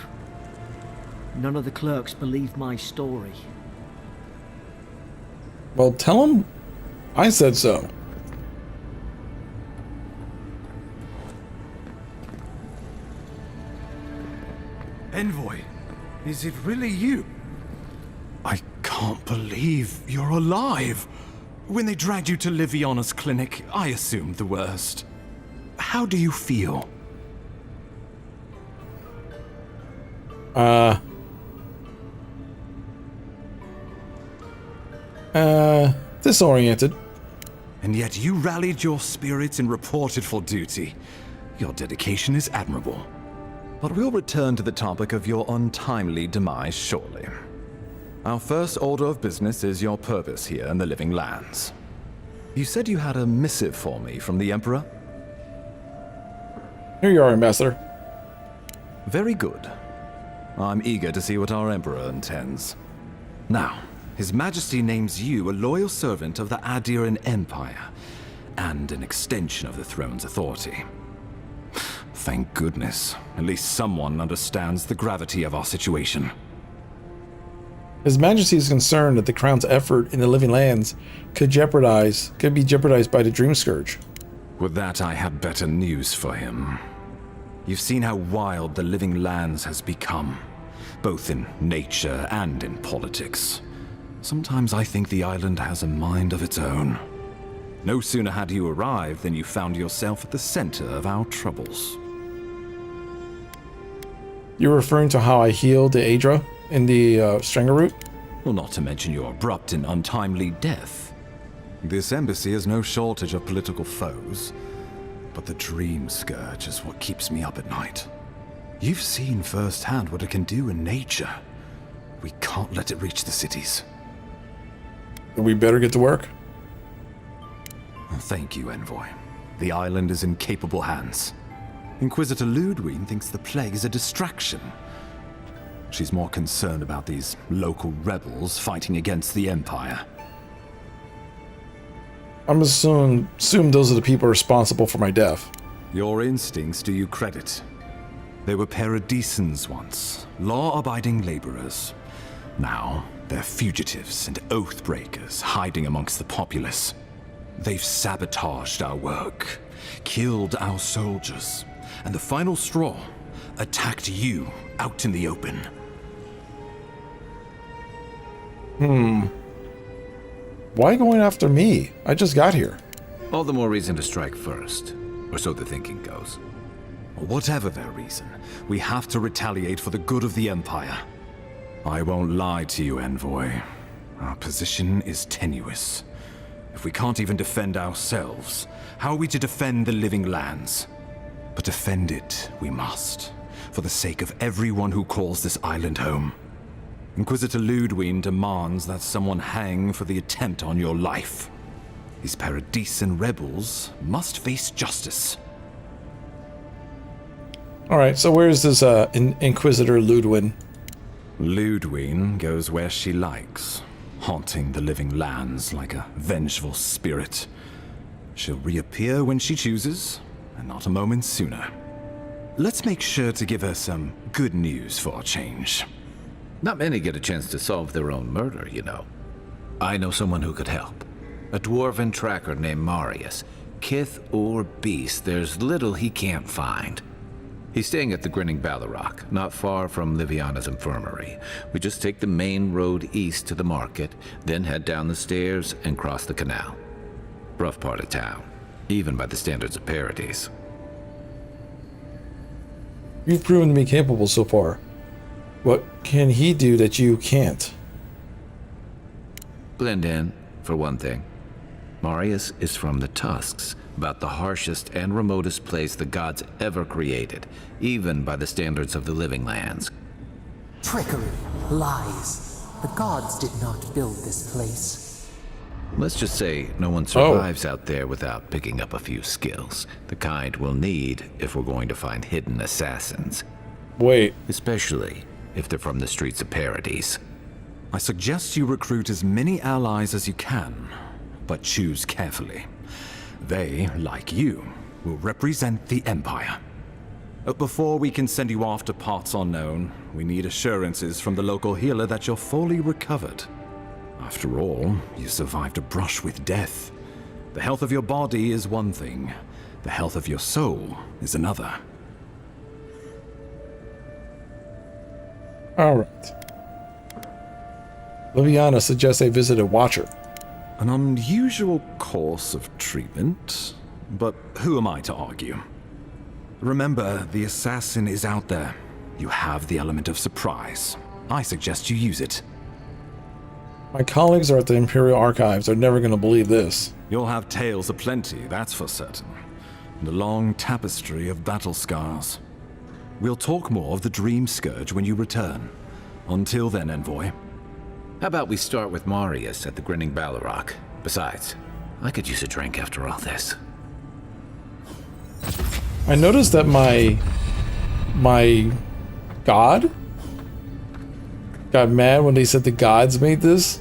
[SPEAKER 9] None of the clerks believe my story.
[SPEAKER 1] Well, tell him I said so.
[SPEAKER 11] Envoy, is it really you? I can't believe you're alive. When they dragged you to Liviana's clinic, I assumed the worst. How do you feel?
[SPEAKER 1] Disoriented.
[SPEAKER 11] And yet you rallied your spirits and reported for duty. Your dedication is admirable. But we'll return to the topic of your untimely demise shortly. Our first order of business is your purpose here in the Living Lands. You said you had a missive for me from the Emperor?
[SPEAKER 1] Here you are, Ambassador.
[SPEAKER 11] Very good. I'm eager to see what our Emperor intends. Now, His Majesty names you a loyal servant of the Adiran Empire, and an extension of the throne's authority. Thank goodness. At least someone understands the gravity of our situation.
[SPEAKER 1] His Majesty is concerned that the Crown's effort in the Living Lands could be jeopardized by the Dream Scourge.
[SPEAKER 11] With that, I have better news for him. You've seen how wild the Living Lands has become, both in nature and in politics. Sometimes I think the island has a mind of its own. No sooner had you arrived than you found yourself at the center of our troubles.
[SPEAKER 1] You're referring to how I healed the Aedra in the Strangler route?
[SPEAKER 11] Well, not to mention your abrupt and untimely death. This embassy has no shortage of political foes, But the dream scourge is what keeps me up at night. You've seen firsthand what it can do in nature. We can't let it reach the cities.
[SPEAKER 1] We better get to work.
[SPEAKER 11] Thank you, Envoy. The island is in capable hands. Inquisitor Ludwig thinks the plague is a distraction. She's more concerned about these local rebels fighting against the Empire.
[SPEAKER 1] I'm assume those are the people responsible for my death.
[SPEAKER 11] Your instincts do you credit. They were paradisans once, law-abiding laborers. Now, they're fugitives and oath-breakers hiding amongst the populace. They've sabotaged our work, killed our soldiers, and the final straw, attacked you out in the open.
[SPEAKER 1] Why going after me? I just got here.
[SPEAKER 4] All the more reason to strike first, or so the thinking goes.
[SPEAKER 11] Whatever their reason, we have to retaliate for the good of the Empire. I won't lie to you, Envoy. Our position is tenuous. If we can't even defend ourselves, how are we to defend the living lands? But defend it we must, for the sake of everyone who calls this island home. Inquisitor Ludwig demands that someone hang for the attempt on your life. These Paradisan rebels must face justice.
[SPEAKER 1] Alright, so where's this Inquisitor Ludwig?
[SPEAKER 11] Ludwig goes where she likes, haunting the living lands like a vengeful spirit. She'll reappear when she chooses, and not a moment sooner. Let's make sure to give her some good news for a change.
[SPEAKER 4] Not many get a chance to solve their own murder, you know. I know someone who could help. A dwarven tracker named Marius. Kith or beast, there's little he can't find. He's staying at the Grinning Ballarok, not far from Liviana's infirmary. We just take the main road east to the market, then head down the stairs and cross the canal. Rough part of town, even by the standards of Paradise.
[SPEAKER 1] You've proven to be capable so far. What can he do that you can't?
[SPEAKER 4] Blend in, for one thing. Marius is from the Tusks, about the harshest and remotest place the gods ever created, even by the standards of the living lands.
[SPEAKER 16] Trickery, lies. The gods did not build this place.
[SPEAKER 4] Let's just say no one survives out there without picking up a few skills, the kind we'll need if we're going to find hidden assassins.
[SPEAKER 1] Wait.
[SPEAKER 4] Especially if they're from the streets of Paradise.
[SPEAKER 11] I suggest you recruit as many allies as you can, but choose carefully. They, like you, will represent the Empire. Before we can send you off to parts unknown, we need assurances from the local healer that you're fully recovered. After all, you survived a brush with death. The health of your body is one thing. The health of your soul is another.
[SPEAKER 1] Alright. Liviana suggests I visit a Watcher.
[SPEAKER 11] An unusual course of treatment, but who am I to argue? Remember, the assassin is out there. You have the element of surprise. I suggest you use it.
[SPEAKER 1] My colleagues are at the Imperial Archives. They're never going to believe this.
[SPEAKER 11] You'll have tales aplenty, that's for certain. And a long tapestry of battle scars. We'll talk more of the Dream Scourge when you return. Until then, Envoy.
[SPEAKER 4] How about we start with Marius at the Grinning Ballarok? Besides, I could use a drink after all this.
[SPEAKER 1] I noticed that my god got mad when they said the gods made this.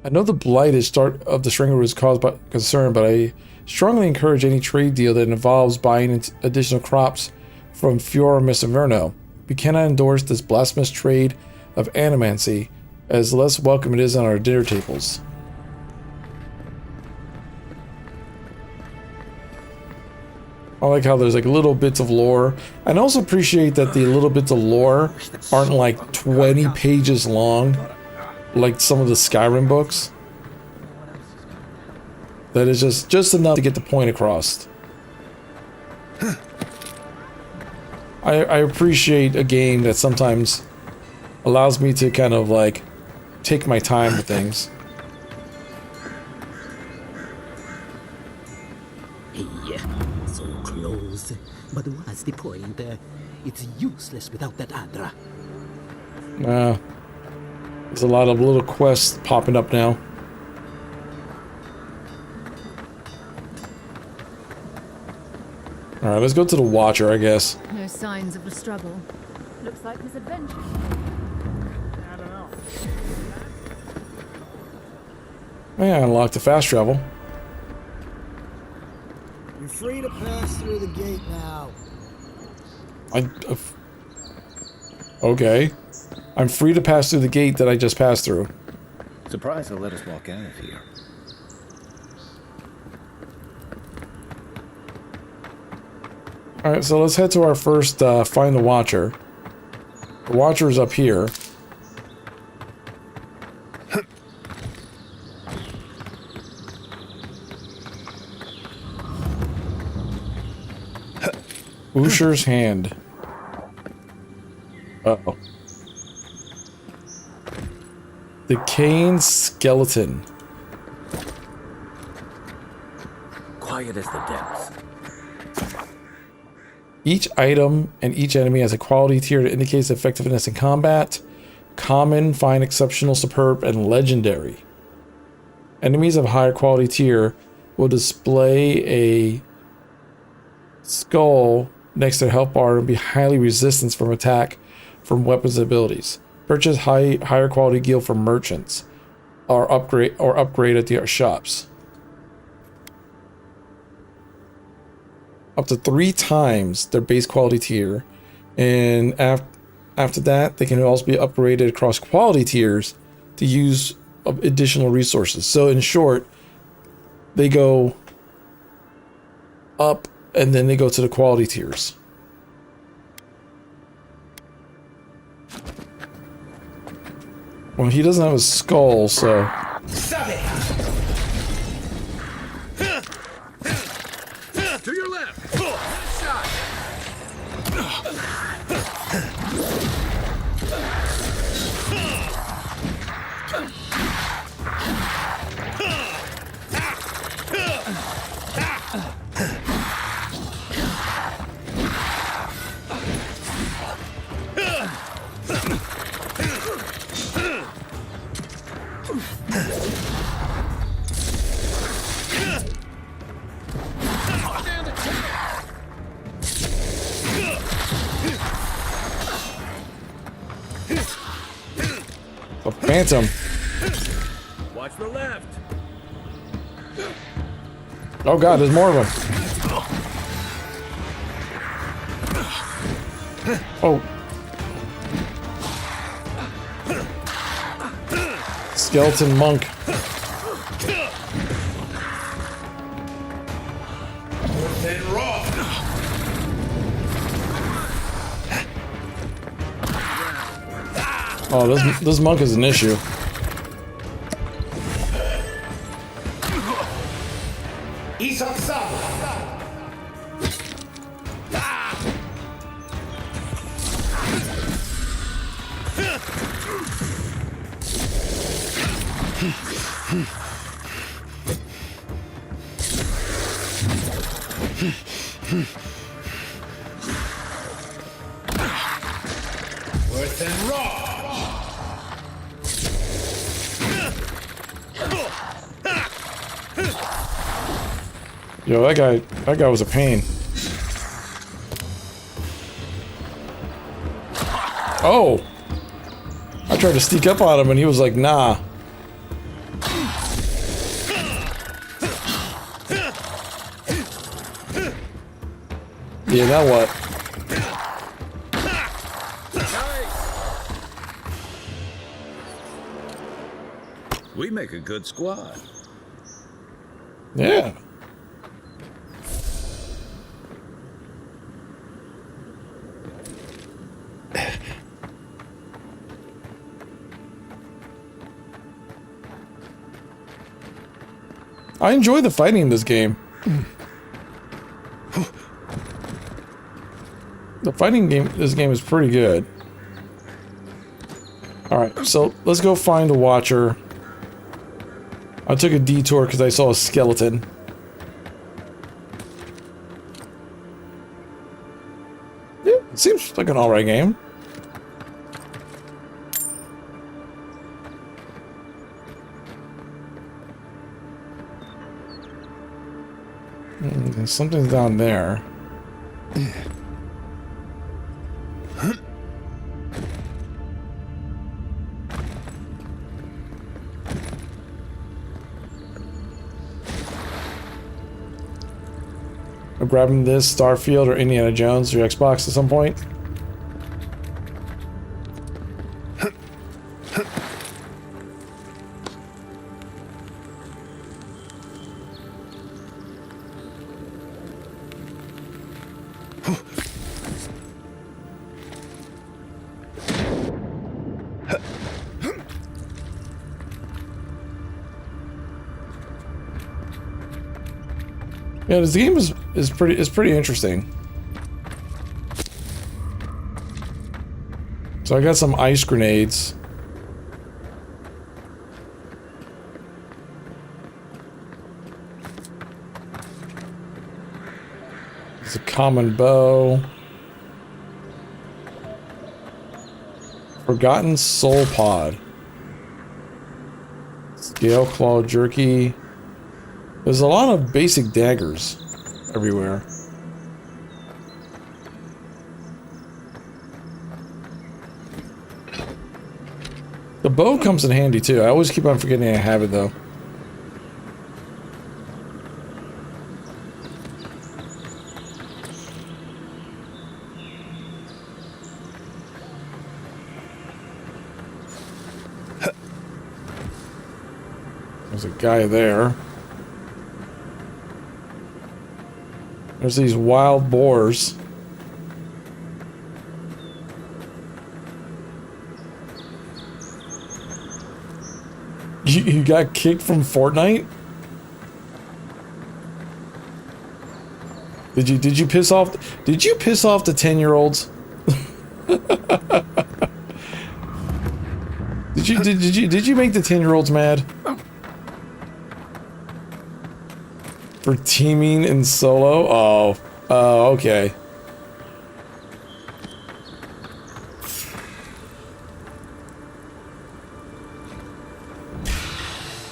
[SPEAKER 1] I know the blighted start of the Stringerwood is caused by concern, but I strongly encourage any trade deal that involves buying additional crops from Fiora Misaverno. We cannot endorse this blasphemous trade of animancy, as less welcome it is on our dinner tables. I like how there's like little bits of lore. I also appreciate that the little bits of lore aren't like 20 pages long, like some of the Skyrim books. That is just enough to get the point across. I appreciate a game that sometimes allows me to kind of like take my time with things.
[SPEAKER 16] Hey, so close. But what's the point? It's useless without that Adra.
[SPEAKER 1] There's a lot of little quests popping up now. Alright, let's go to the Watcher, I guess.
[SPEAKER 7] No signs of a struggle. Looks like misadventure. I don't know.
[SPEAKER 1] Yeah, unlock the fast travel.
[SPEAKER 13] You're free to pass through the gate now.
[SPEAKER 1] Okay. I'm free to pass through the gate that I just passed through.
[SPEAKER 18] Surprised they'll let us walk out of here.
[SPEAKER 1] Alright, so let's head to our first find the Watcher. The Watcher is up here. Usher's hand. Uh-oh. The Cane Skeleton.
[SPEAKER 18] Quiet as the depths.
[SPEAKER 1] Each item and each enemy has a quality tier that indicates effectiveness in combat. Common, fine, exceptional, superb, and legendary. Enemies of higher quality tier will display a skull next to their health bar and be highly resistant from attack from weapons and abilities. Purchase higher quality gear from merchants or upgrade at the shops. Up to 3 times their base quality tier, and after that they can also be upgraded across quality tiers to use additional resources. So in short, they go up and then they go to the quality tiers. Well, he doesn't have a skull, so...
[SPEAKER 13] Stop it!
[SPEAKER 22] To your left!
[SPEAKER 13] Shot!
[SPEAKER 1] A phantom.
[SPEAKER 22] Watch the left.
[SPEAKER 1] Oh god, there's more of them. Oh. Skeleton monk. Oh, this monk is an issue.
[SPEAKER 13] Worse than raw.
[SPEAKER 1] Yo, that guy was a pain. Oh! I tried to sneak up on him and he was like, nah. Yeah, now what?
[SPEAKER 4] We make a good squad.
[SPEAKER 1] Yeah. I enjoy the fighting in this game. The fighting game, this game is pretty good. Alright, so let's go find the Watcher. I took a detour because I saw a skeleton. It seems like an alright game. Something's down there. I'm grabbing this, Starfield or Indiana Jones or Xbox at some point. Yeah, this game is pretty interesting. So I got some ice grenades. It's a common bow. Forgotten soul pod. Scale claw jerky. There's a lot of basic daggers everywhere. The bow comes in handy too. I always keep on forgetting I have it though. There's a guy there. There's these wild boars. You got kicked from Fortnite? Did you piss off the 10-year-olds? Did you make the 10-year-olds mad? For teaming in solo? Oh, okay.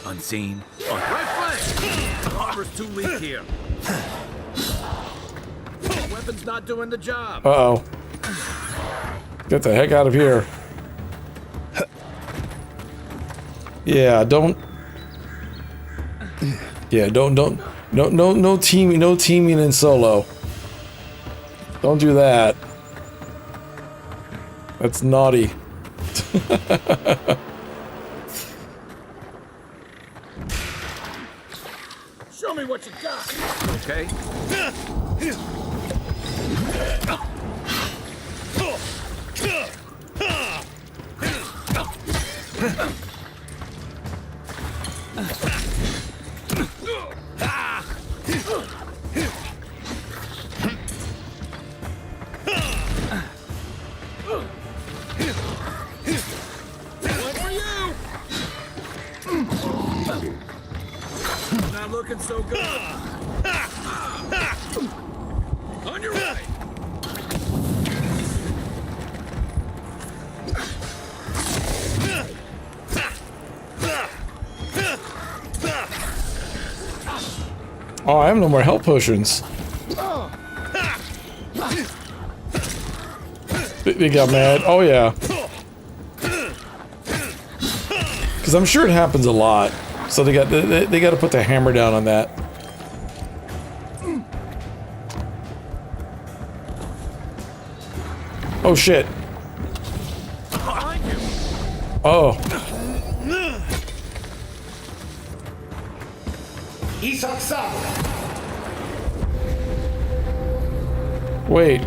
[SPEAKER 4] Unseen. On right flank! The armor's too weak here. The weapon's not doing the job.
[SPEAKER 1] Uh-oh. Get the heck out of here. Yeah, don't... Yeah, no teaming in solo. Don't do that. That's naughty.
[SPEAKER 8] Show me what you got.
[SPEAKER 4] Okay.
[SPEAKER 8] Not looking so good. On your way.
[SPEAKER 1] Oh, I have no more health potions. They got mad. Oh yeah. Because I'm sure it happens a lot. So they got to put the hammer down on that. Oh shit. Oh. Wait.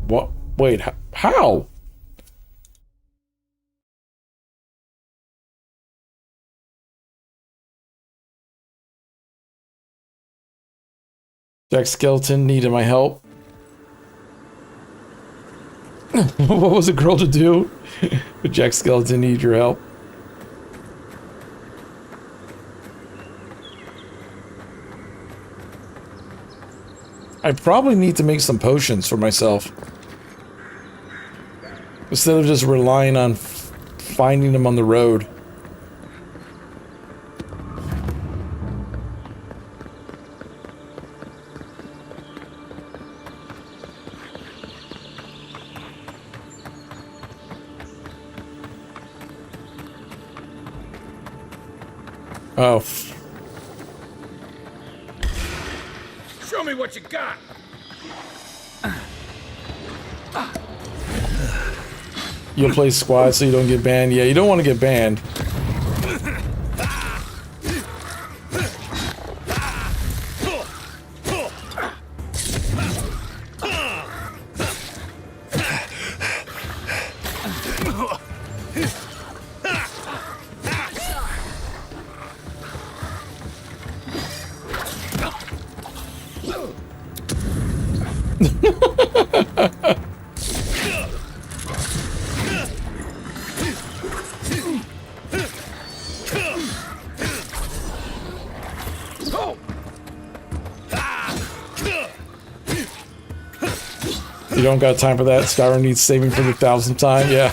[SPEAKER 1] What? Wait, how? Jack Skeleton needed my help. What was the girl to do? Jack Skeleton needed your help. I probably need to make some potions for myself. Instead of just relying on finding them on the road. Oh.
[SPEAKER 13] Show me what you got.
[SPEAKER 1] You'll play squad so you don't get banned. Yeah, you don't want to get banned. You don't got time for that. Skyrim needs saving for the 1000th time. Yeah.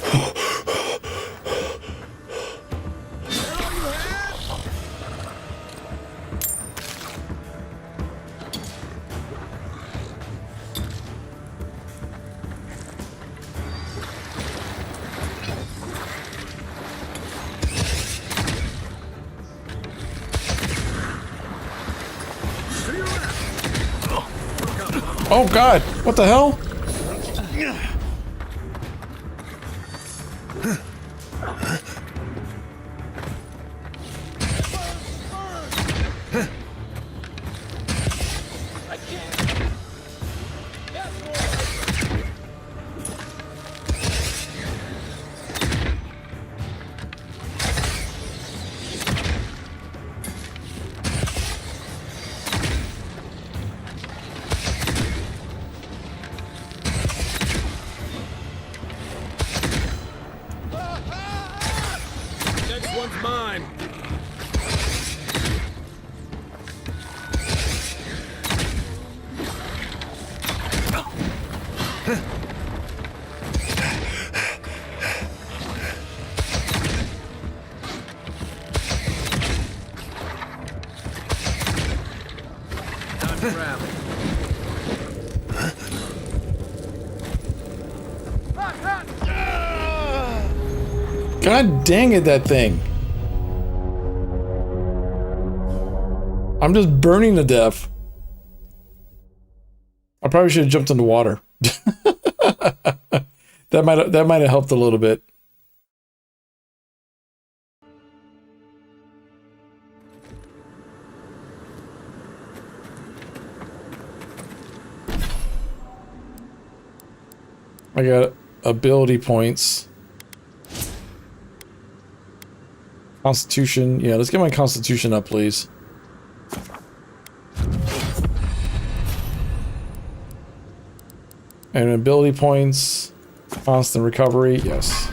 [SPEAKER 1] Oh God! What the hell? God dang it, that thing. I'm just burning to death. I probably should have jumped in the water. That might have helped a little bit. I got ability points. Constitution. Yeah, let's get my constitution up, please. And ability points. Constant recovery. Yes.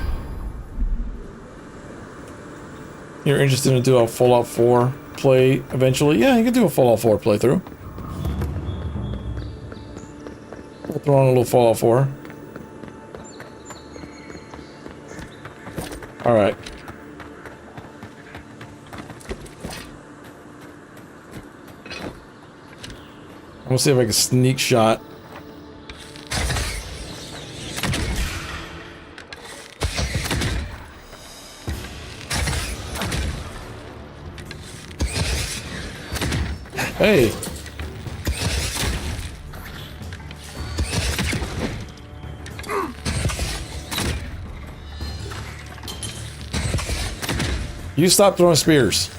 [SPEAKER 1] You're interested to do a Fallout 4 play eventually? Yeah, you can do a Fallout 4 playthrough. We'll throw on a little Fallout 4. Alright. I'm gonna see if I can sneak shot. Hey. You stop throwing spears.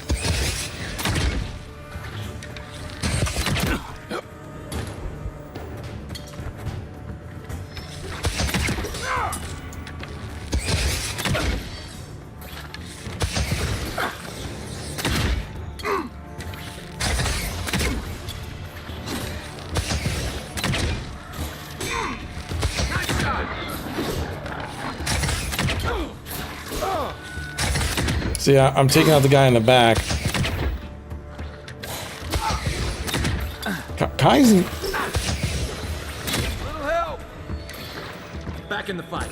[SPEAKER 1] See, I'm taking out the guy in the back. Kai's
[SPEAKER 19] back in the fight.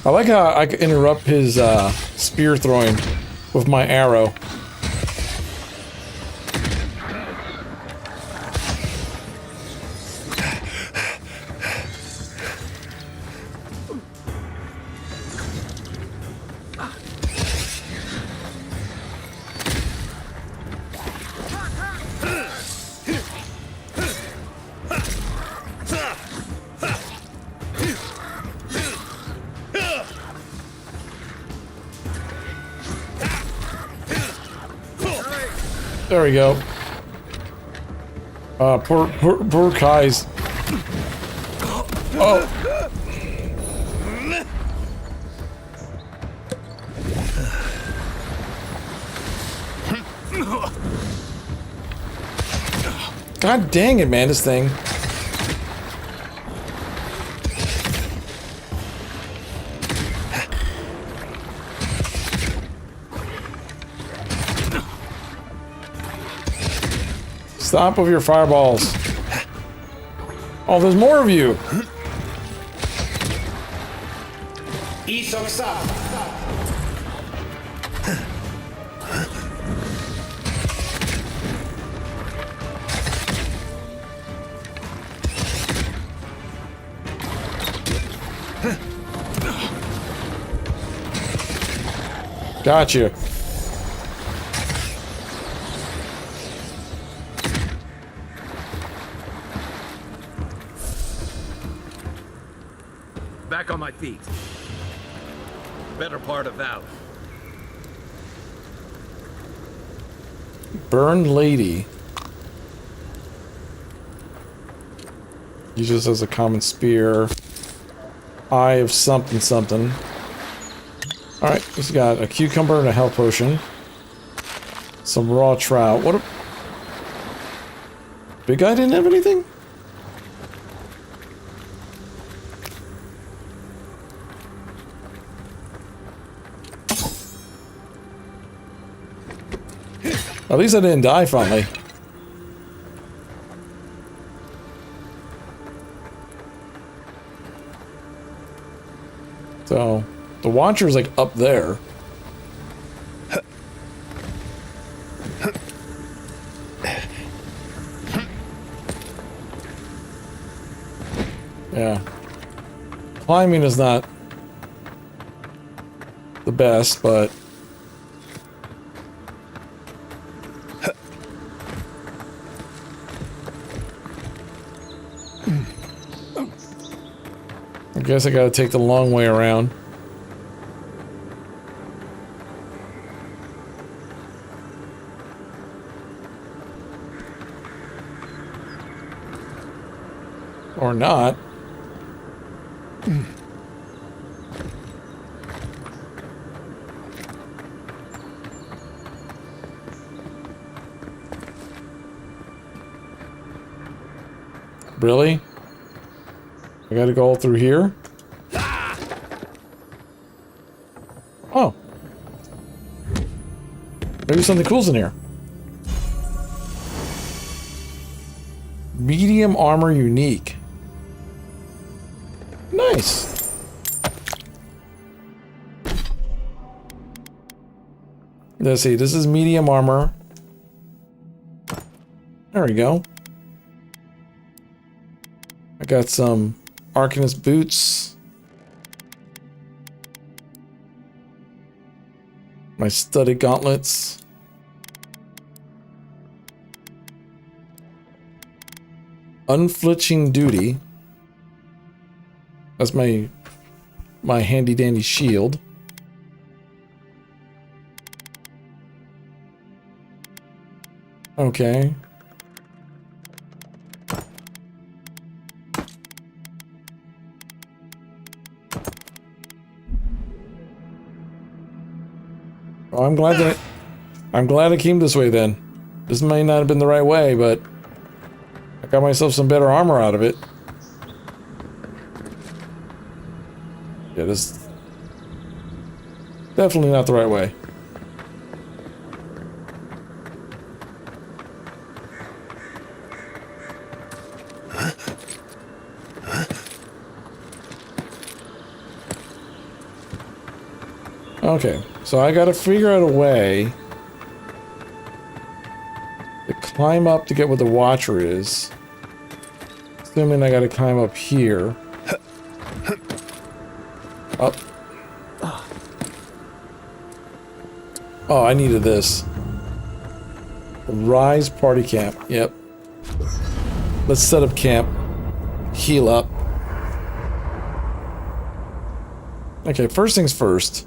[SPEAKER 1] I like how I can interrupt his spear throwing with my arrow. There we go. Poor Kai's. Oh. God dang it, man, this thing. Stop with your fireballs. Oh, there's more of you. Gotcha.
[SPEAKER 4] Back on my feet. Better part of Valor.
[SPEAKER 1] Burned Lady. Uses as a common spear. Eye of something something. Alright, he's got a cucumber and a health potion. Some raw trout. What a... Big guy didn't have anything? At least I didn't die finally. So, the Watcher's like up there. Yeah. Climbing is not the best, but I guess I gotta take the long way around. Or not. Really? I gotta go all through here? Oh. Maybe something cool's in here. Medium armor unique. Nice. Let's see, this is medium armor. There we go. I got some Arcanist boots. My studded gauntlets. Unflinching duty. That's my handy dandy shield. Okay. Oh, I'm glad I came this way then. This may not have been the right way, but I got myself some better armor out of it. Yeah, this definitely not the right way. Okay, so I gotta figure out a way to climb up to get where the Watcher is. Assuming I gotta climb up here. Up. Oh, I needed this. Rise party camp. Yep. Let's set up camp. Heal up. Okay, first things first.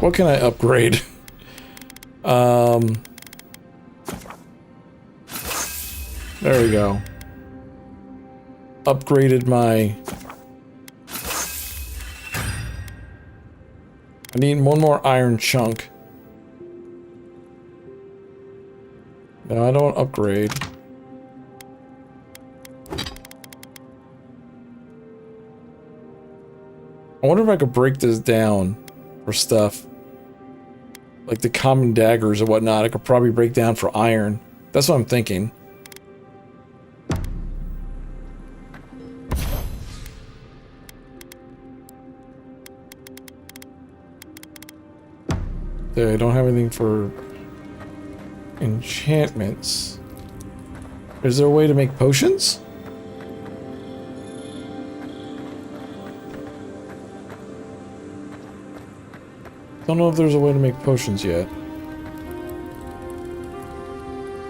[SPEAKER 1] What can I upgrade? There we go. Upgraded my... I need one more iron chunk. No, I don't upgrade. I wonder if I could break this down for stuff. Like the common daggers or whatnot, I could probably break down for iron. That's what I'm thinking. Okay, I don't have anything for enchantments. Is there a way to make potions? Don't know if there's a way to make potions yet.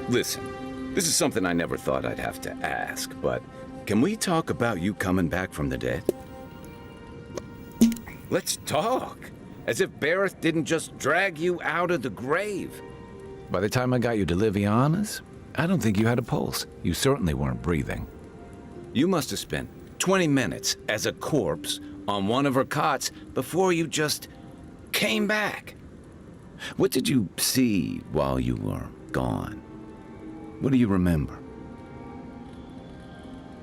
[SPEAKER 18] Listen, this is something I never thought I'd have to ask, but can we talk about you coming back from the dead? Let's talk. As if Barrett didn't just drag you out of the grave. By the time I got you to Liviana's, I don't think you had a pulse. You certainly weren't breathing. You must have spent 20 minutes as a corpse on one of her cots before you just came back. What did you see while you were gone? What do you remember?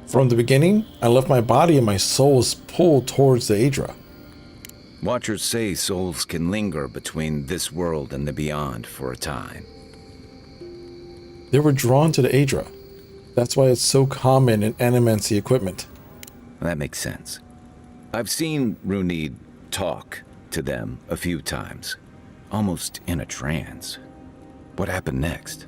[SPEAKER 1] From the beginning, I left my body and my soul was pulled towards the Aedra.
[SPEAKER 18] Watchers say souls can linger between this world and the beyond for a time.
[SPEAKER 1] They were drawn to the Aedra. That's why it's so common in animancy equipment.
[SPEAKER 18] That makes sense. I've seen Runid talk to them a few times, almost in a trance. What happened next?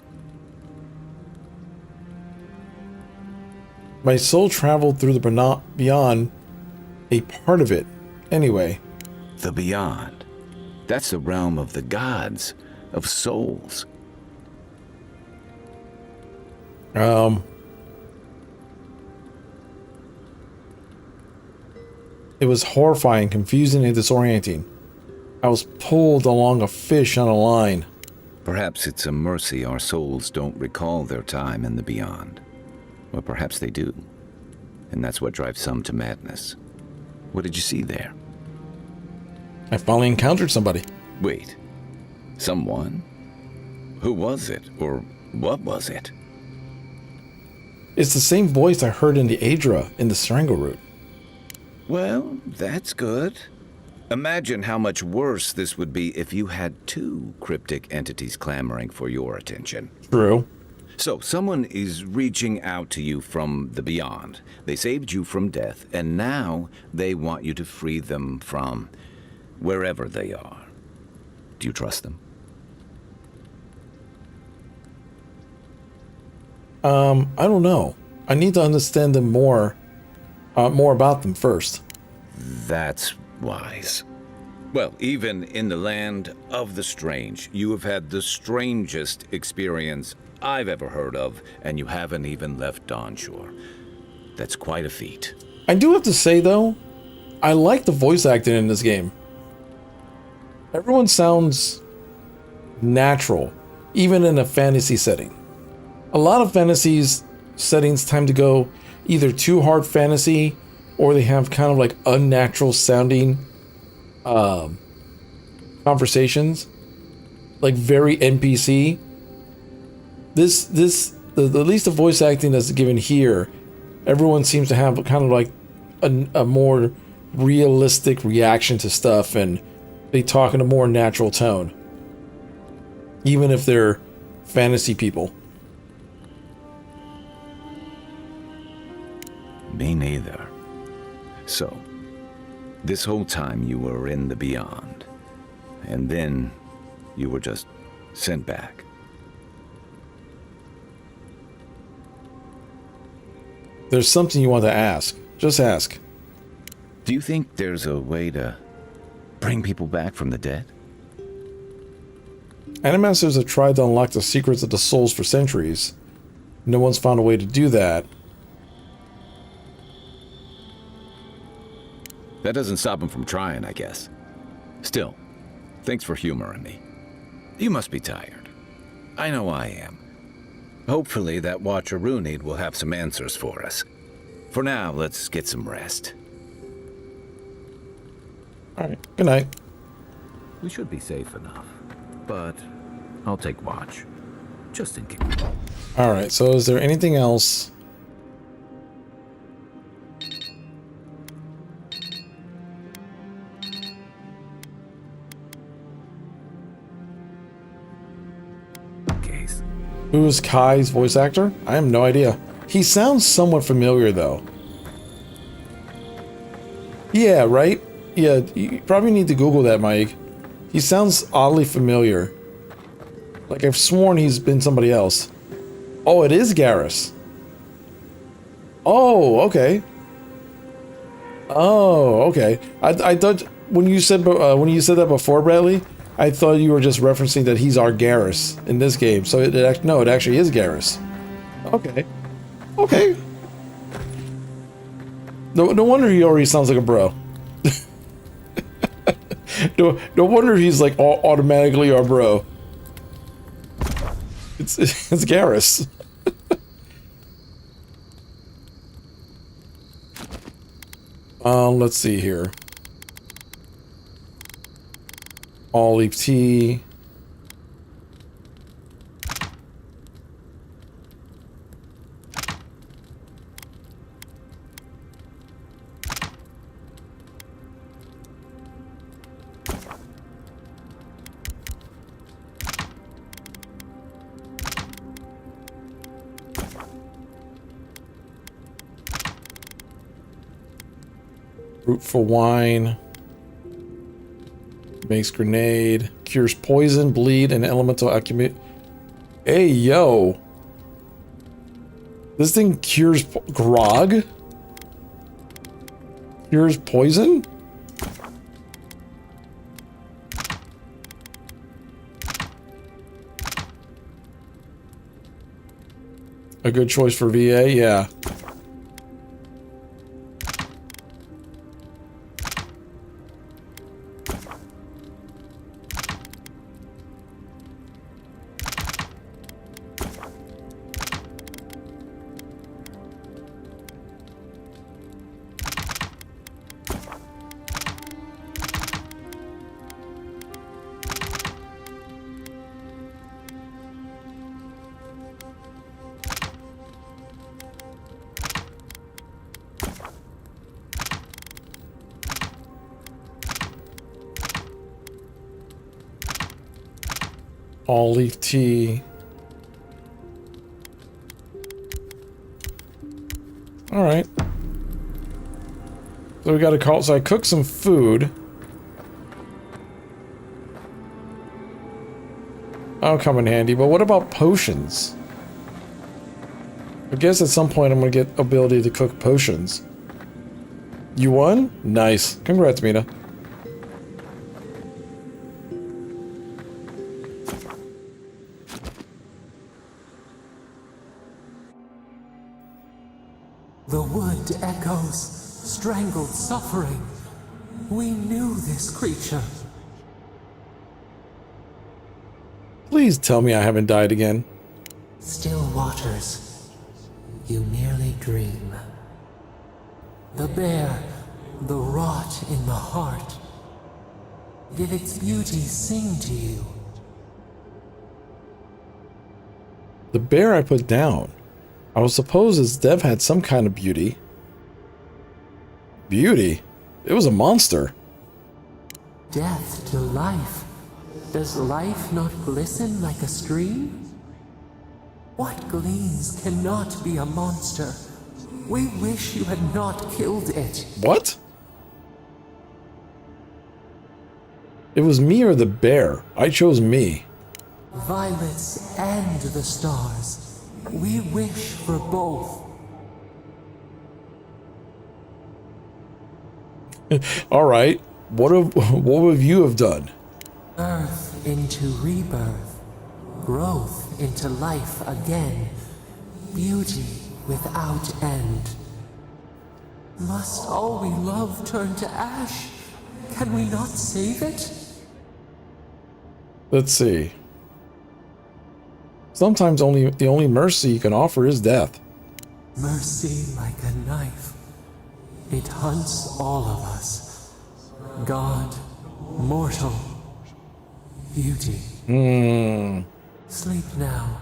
[SPEAKER 1] My soul traveled through the beyond, a part of it, anyway.
[SPEAKER 18] The beyond. That's the realm of the gods, of souls.
[SPEAKER 1] It was horrifying, confusing, and disorienting. I was pulled along a fish on a line.
[SPEAKER 18] Perhaps it's a mercy our souls don't recall their time in the beyond. Or perhaps they do. And that's what drives some to madness. What did you see there?
[SPEAKER 1] I finally encountered somebody.
[SPEAKER 18] Wait. Someone? Who was it? Or what was it?
[SPEAKER 1] It's the same voice I heard in the Aedra in the Strangleroot.
[SPEAKER 18] Well, that's good. Imagine how much worse this would be if you had two cryptic entities clamoring for your attention.
[SPEAKER 1] True.
[SPEAKER 18] So, someone is reaching out to you from the beyond. They saved you from death, and now they want you to free them from wherever they are. Do you trust them?
[SPEAKER 1] I don't know. I need to understand them more about them first.
[SPEAKER 18] That's wise. Well, even in the land of the strange, you have had the strangest experience I've ever heard of, and you haven't even left Dawnshore. That's quite a feat.
[SPEAKER 1] I do have to say, though, I like the voice acting in this game. Everyone sounds natural, even in a fantasy setting. A lot of fantasies settings tend to go either too hard fantasy, or they have kind of like unnatural sounding conversations, like very NPC. At least the voice acting that's given here, everyone seems to have kind of like a more realistic reaction to stuff, and they talk in a more natural tone, even if they're fantasy people.
[SPEAKER 4] Me neither. So, this whole time you were in the Beyond, and then you were just sent back.
[SPEAKER 1] There's something you want to ask. Just ask.
[SPEAKER 4] Do you think there's a way to bring people back from the dead?
[SPEAKER 1] Animasters have tried to unlock the secrets of the souls for centuries. No one's found a way to do that.
[SPEAKER 4] That doesn't stop them from trying, I guess. Still, thanks for humoring me. You must be tired. I know I am. Hopefully that Watcher Runid will have some answers for us. For now, let's get some rest.
[SPEAKER 1] Alright, good night.
[SPEAKER 4] We should be safe enough, but I'll take watch, just in case.
[SPEAKER 1] Alright, so is there anything else? Who's Kai's voice actor? I have no idea. He sounds somewhat familiar, though. Yeah, right? Yeah, you probably need to Google that, Mike. He sounds oddly familiar. Like, I've sworn he's been somebody else. Oh, it is Garrus. Oh, okay. Oh, okay. I thought when you said that before, Bradley, I thought you were just referencing that he's our Garrus in this game. So it actually is Garrus. Okay. Okay. No wonder he already sounds like a bro. No wonder he's like automatically our bro. It's Garrus. Let's see here. All leaf tea. Fruitful wine. Makes grenade. Cures poison, bleed, and elemental accumulate. Hey, yo. This thing cures grog? Cures poison? A good choice for VA, yeah. All leaf tea. All right. So we got to call. So I cooked some food. That'll come in handy. But what about potions? I guess at some point I'm gonna get ability to cook potions. You won? Nice. Congrats, Mina.
[SPEAKER 16] The wood echoes, strangled suffering. We knew this creature.
[SPEAKER 1] Please tell me I haven't died again.
[SPEAKER 16] Still waters. You merely dream. The bear, the rot in the heart. Did its beauty sing to you?
[SPEAKER 1] The bear I put down. I was supposed its dev had some kind of beauty. Beauty? It was a monster.
[SPEAKER 16] Death to life. Does life not glisten like a stream? What gleams cannot be a monster? We wish you had not killed it.
[SPEAKER 1] What? It was me or the bear. I chose me.
[SPEAKER 16] Violets and the stars. We wish for both.
[SPEAKER 1] All right. What would you have done?
[SPEAKER 16] Earth into rebirth. Growth into life again. Beauty without end. Must all we love turn to ash? Can we not save it?
[SPEAKER 1] Let's see. Sometimes the only mercy you can offer is death.
[SPEAKER 16] Mercy like a knife. It hunts all of us. God, mortal, beauty. Sleep now.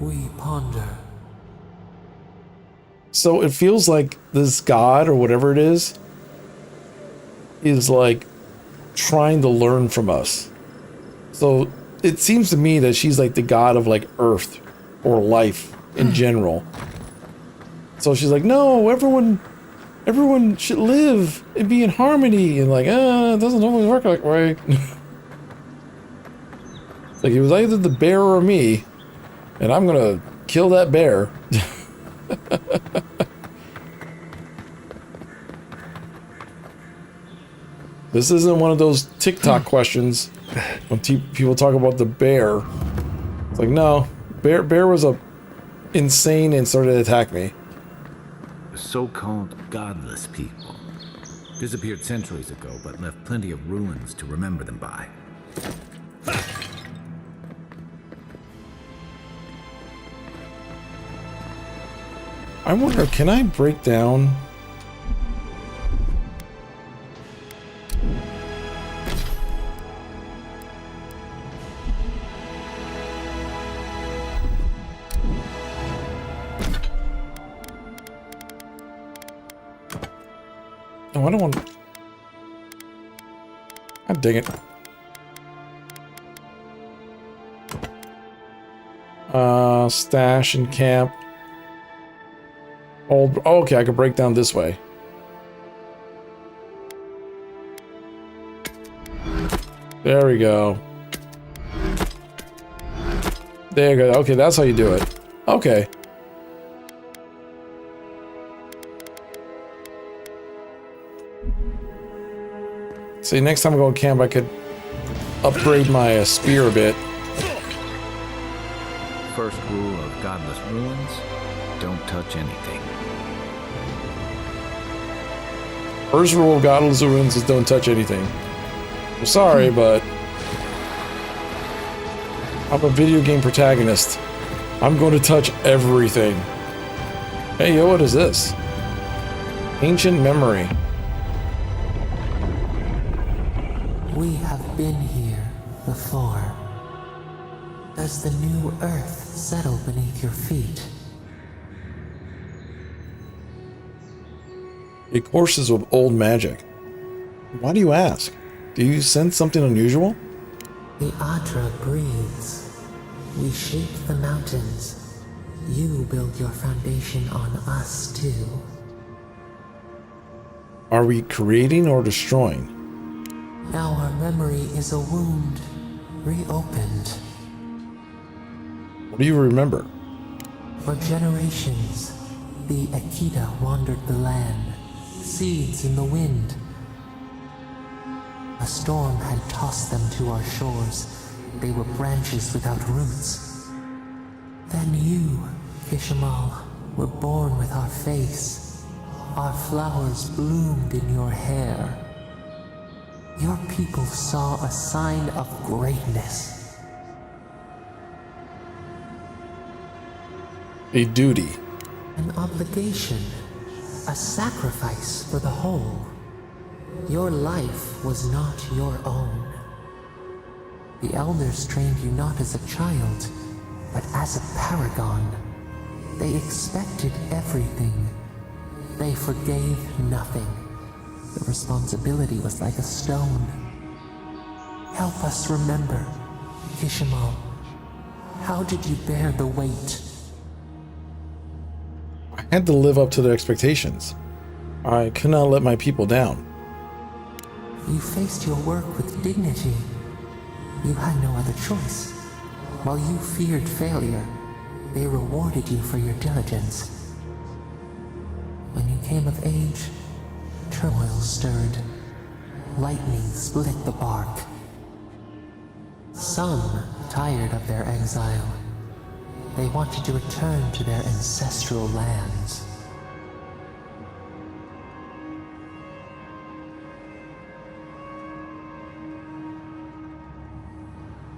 [SPEAKER 16] We ponder.
[SPEAKER 1] So it feels like this god or whatever it is like trying to learn from us. So it seems to me that she's like the god of like earth or life in general. So she's like, no, everyone should live and be in harmony, and like, it doesn't always work that way. Like, it was either the bear or me, and I'm gonna kill that bear. This isn't one of those TikTok questions when people talk about the bear. It's like, no, bear was insane and started to attack me.
[SPEAKER 4] So-called godless people. Disappeared centuries ago, but left plenty of ruins to remember them by.
[SPEAKER 1] I wonder, can I break down... Oh, I don't want... God dang it. Stash and camp. Old... Oh, okay, I can break down this way. There we go. There you go. Okay, that's how you do it. Okay. See, next time I go camp, I could upgrade my spear a bit.
[SPEAKER 4] First rule of godless ruins, don't touch anything.
[SPEAKER 1] First rule of godless ruins is don't touch anything. I'm sorry, but I'm a video game protagonist. I'm going to touch everything. Hey, yo, what is this? Ancient memory.
[SPEAKER 16] We have been here before. Does the new earth settle beneath your feet?
[SPEAKER 1] It courses with old magic. Why do you ask? Do you sense something unusual?
[SPEAKER 16] The Adra breathes. We shape the mountains. You build your foundation on us too.
[SPEAKER 1] Are we creating or destroying?
[SPEAKER 16] Now our memory is a wound, reopened.
[SPEAKER 1] What do you remember?
[SPEAKER 16] For generations, the Akita wandered the land, seeds in the wind. A storm had tossed them to our shores. They were branches without roots. Then you, Kishimal, were born with our face. Our flowers bloomed in your hair. Your people saw a sign of greatness.
[SPEAKER 1] A duty.
[SPEAKER 16] An obligation. A sacrifice for the whole. Your life was not your own. The elders trained you not as a child, but as a paragon. They expected everything. They forgave nothing. The responsibility was like a stone. Help us remember, Kishimo. How did you bear the weight?
[SPEAKER 1] I had to live up to their expectations. I could not let my people down.
[SPEAKER 16] You faced your work with dignity. You had no other choice. While you feared failure, they rewarded you for your diligence. When you came of age, turmoil stirred. Lightning split the bark. Some, tired of their exile, they wanted to return to their ancestral lands.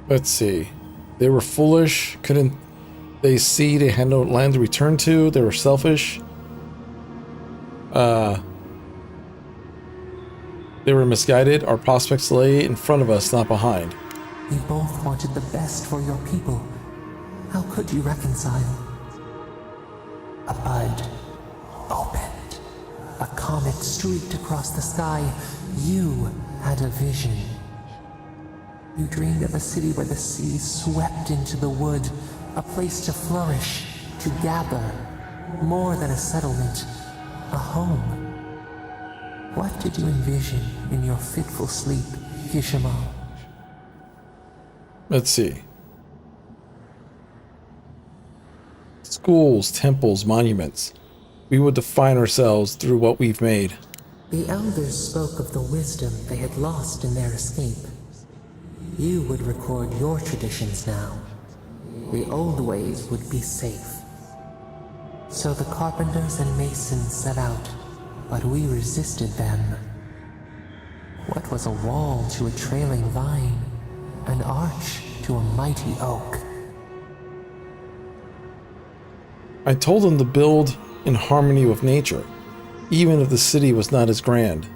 [SPEAKER 1] Let's see. They were foolish. Couldn't they see they had no land to return to? They were selfish. They were misguided. Our prospects lay in front of us, not behind.
[SPEAKER 16] You both wanted the best for your people. How could you reconcile? A bud opened. A comet streaked across the sky. You had a vision. You dreamed of a city where the sea swept into the wood, a place to flourish, to gather, more than a settlement, a home. What did you envision in your fitful sleep, Kishimo?
[SPEAKER 1] Let's see. Schools, temples, monuments. We would define ourselves through what we've made.
[SPEAKER 16] The elders spoke of the wisdom they had lost in their escape. You would record your traditions now. The old ways would be safe. So the carpenters and masons set out, but we resisted them. What was a wall to a trailing vine? An arch to a mighty oak?
[SPEAKER 1] I told them to build in harmony with nature, even if the city was not as grand.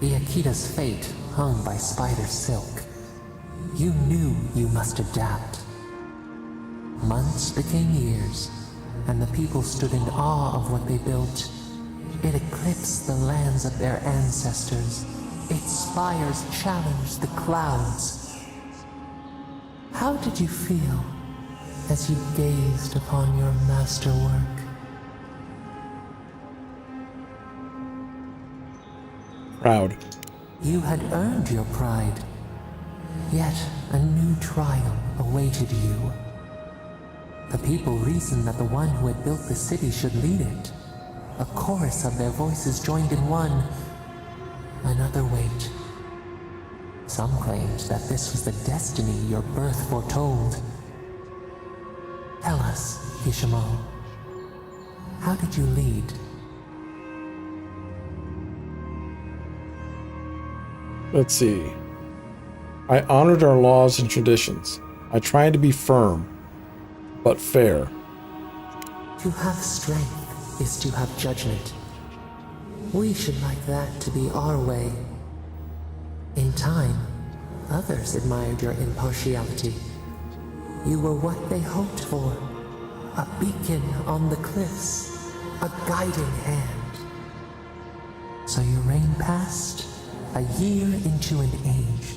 [SPEAKER 16] The Akita's fate hung by spider silk. You knew you must adapt. Months became years, and the people stood in awe of what they built. It eclipsed the lands of their ancestors. Its spires challenged the clouds. How did you feel as you gazed upon your masterwork?
[SPEAKER 1] Proud.
[SPEAKER 16] You had earned your pride. Yet a new trial awaited you. The people reasoned that the one who had built the city should lead it. A chorus of their voices joined in one. Another wait. Some claimed that this was the destiny your birth foretold. Tell us, Kishimo, how did you lead?
[SPEAKER 1] Let's see. I honored our laws and traditions. I tried to be firm, but fair.
[SPEAKER 16] To have strength is to have judgment. We should like that to be our way. In time, others admired your impartiality. You were what they hoped for. A beacon on the cliffs. A guiding hand. So your reign passed, a year into an age.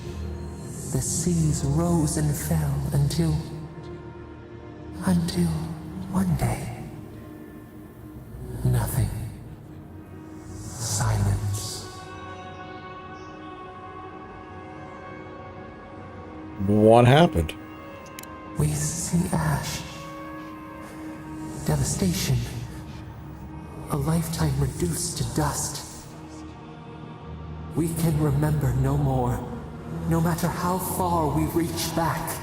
[SPEAKER 16] The seas rose and fell until one day, nothing. Silence.
[SPEAKER 1] What happened?
[SPEAKER 16] We see ash. Devastation. A lifetime reduced to dust. We can remember no more. No matter how far we reach back.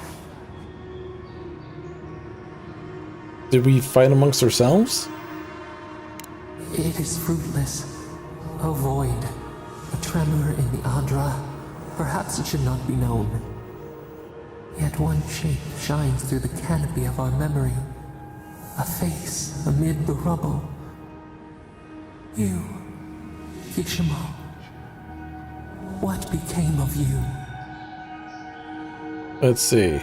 [SPEAKER 1] Did we fight amongst ourselves?
[SPEAKER 16] It is fruitless. A void. A tremor in the Adra. Perhaps it should not be known. Yet one shape shines through the canopy of our memory. A face amid the rubble. You, Kishimo. What became of you?
[SPEAKER 1] Let's see.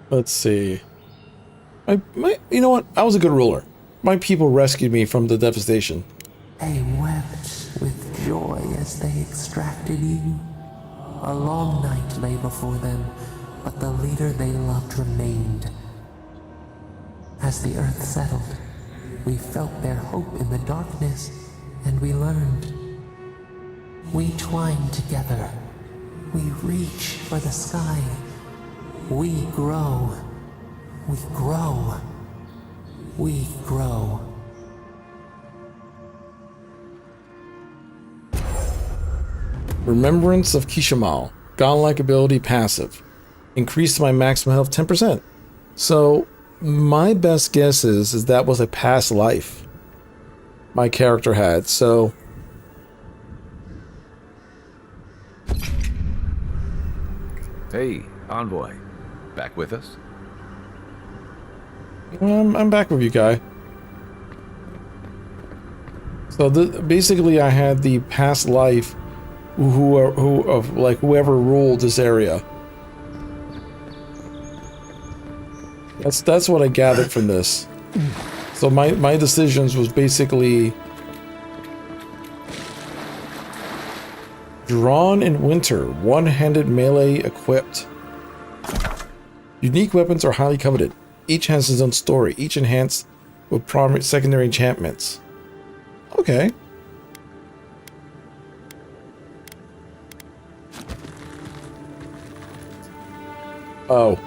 [SPEAKER 1] Let's see. You know what? I was a good ruler. My people rescued me from the devastation.
[SPEAKER 16] They wept with joy as they extracted you. A long night lay before them, but the leader they loved remained. As the earth settled, we felt their hope in the darkness, and we learned. We twine together. We reach for the sky. We grow. We grow. We grow.
[SPEAKER 1] Remembrance of Kishimal. Godlike ability passive. Increased my maximum health 10%. So, my best guess is that was a past life my character had, so...
[SPEAKER 18] Hey, Envoy. Back with us?
[SPEAKER 1] I'm back with you, guy. So basically, I had the past life, whoever ruled this area. That's what I gathered from this. So my decisions was basically drawn in winter, one-handed melee equipped. Unique weapons are highly coveted. Each has its own story, each enhanced with primary secondary enchantments. Okay. Oh.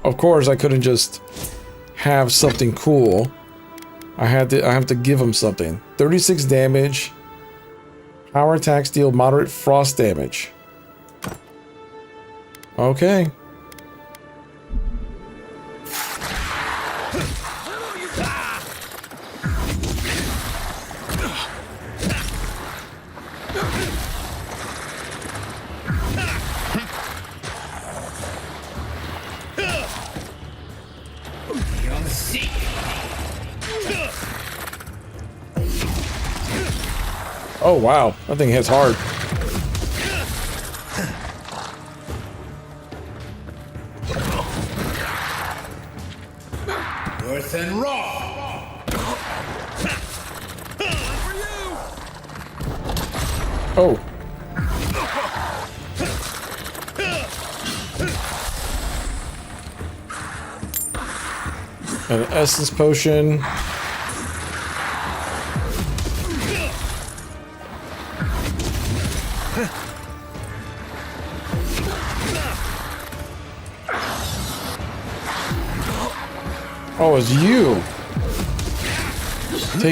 [SPEAKER 1] Of course I couldn't just have something cool. I have to give him something. 36 damage. Power attacks deal moderate frost damage. Okay. Oh wow, that thing hits hard.
[SPEAKER 13] North and raw.
[SPEAKER 1] Oh. An essence potion. Oh, it's you.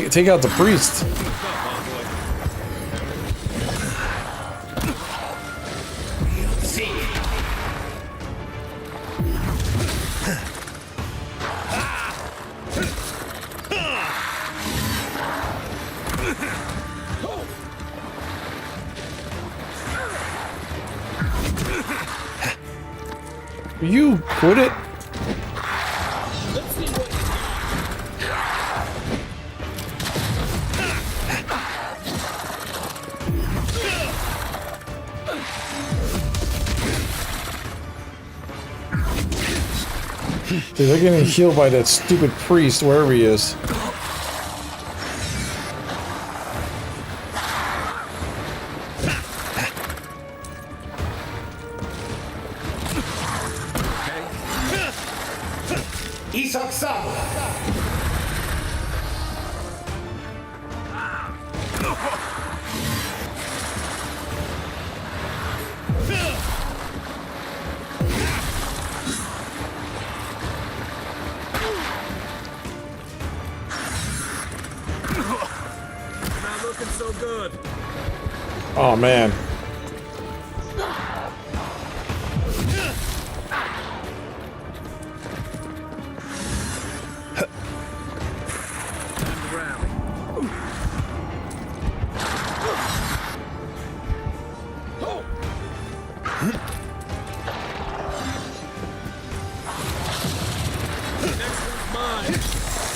[SPEAKER 1] Take out the priest. You quit it. Dude, they're getting healed by that stupid priest wherever he is. Oh man.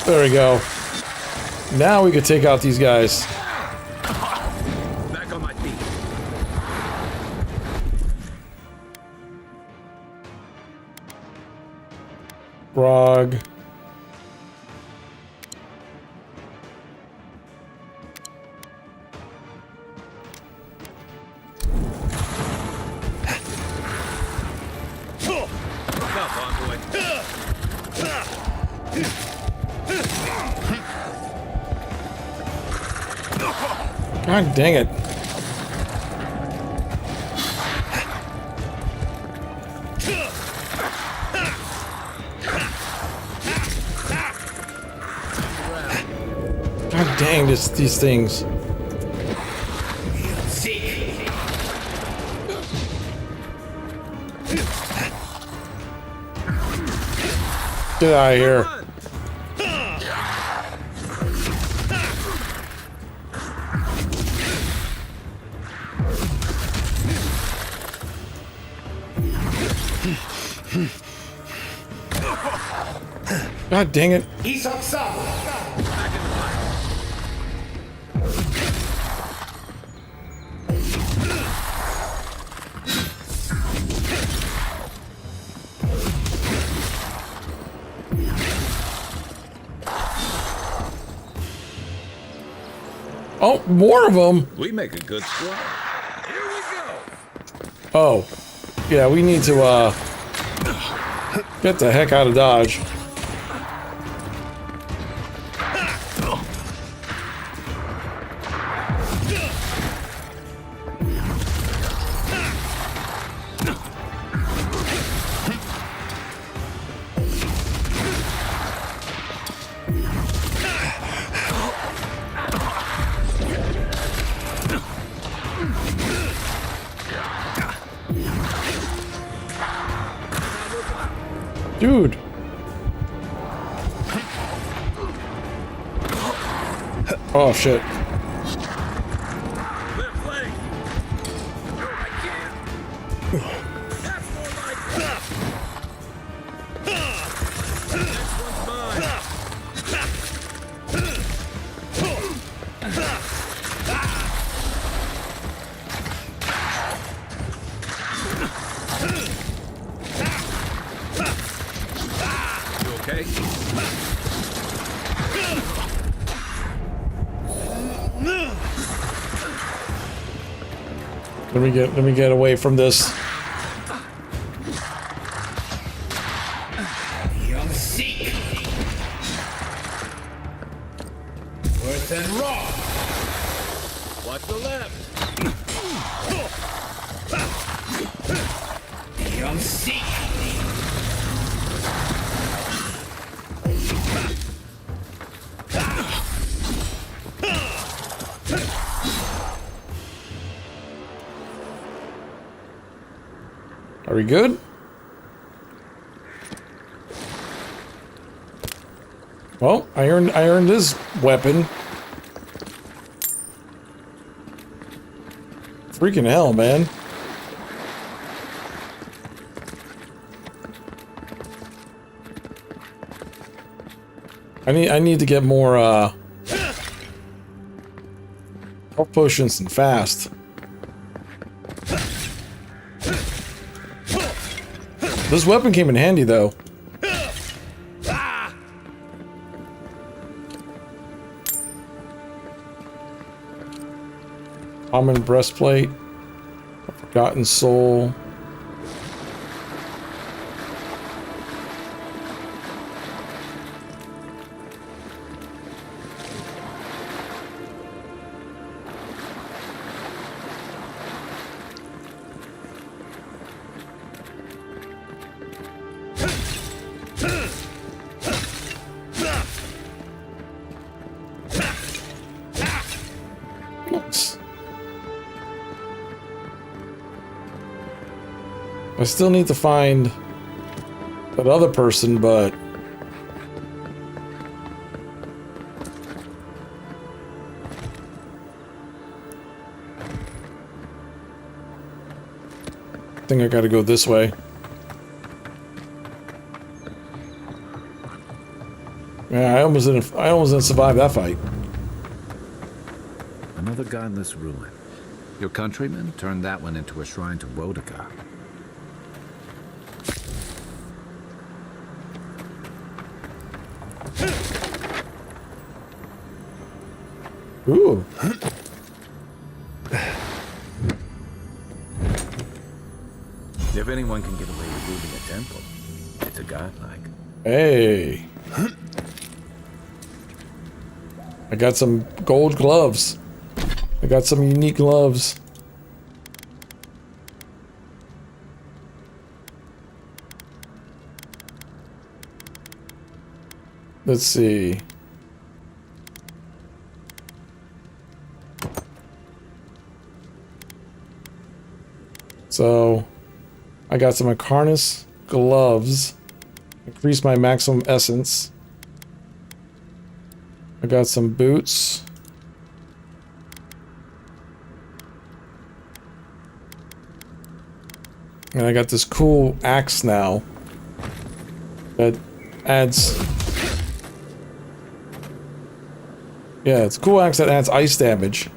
[SPEAKER 1] There we go. Now we can take out these guys.
[SPEAKER 18] Back on my feet.
[SPEAKER 1] Grog. God dang it. God dang these things. Get out of here. God dang it.
[SPEAKER 13] He's outside.
[SPEAKER 1] Oh, more of them.
[SPEAKER 18] We make a good squad. Here we go.
[SPEAKER 1] Oh, yeah, we need to get the heck out of Dodge. Dude. Oh shit. Let me get away from this.
[SPEAKER 13] Young Seek. Worse than raw.
[SPEAKER 18] Watch the left.
[SPEAKER 13] Young Seek.
[SPEAKER 1] Are we good? Well, I earned this weapon. Freaking hell, man. I need to get more health potions and fast. This weapon came in handy, though. Common breastplate. Forgotten soul. I still need to find that other person, but I think I gotta go this way. Yeah, I almost didn't survive that fight.
[SPEAKER 4] Another godless ruin. Your countrymen turned that one into a shrine to Wodika.
[SPEAKER 1] Ooh.
[SPEAKER 4] If anyone can get away with looting a temple, it's a godlike.
[SPEAKER 1] Hey. I got some gold gloves. I got some unique gloves. Let's see. So, I got some Acarnus gloves. Increase my maximum essence. I got some boots. And I got this cool axe now that adds... Yeah, it's a cool axe that adds ice damage.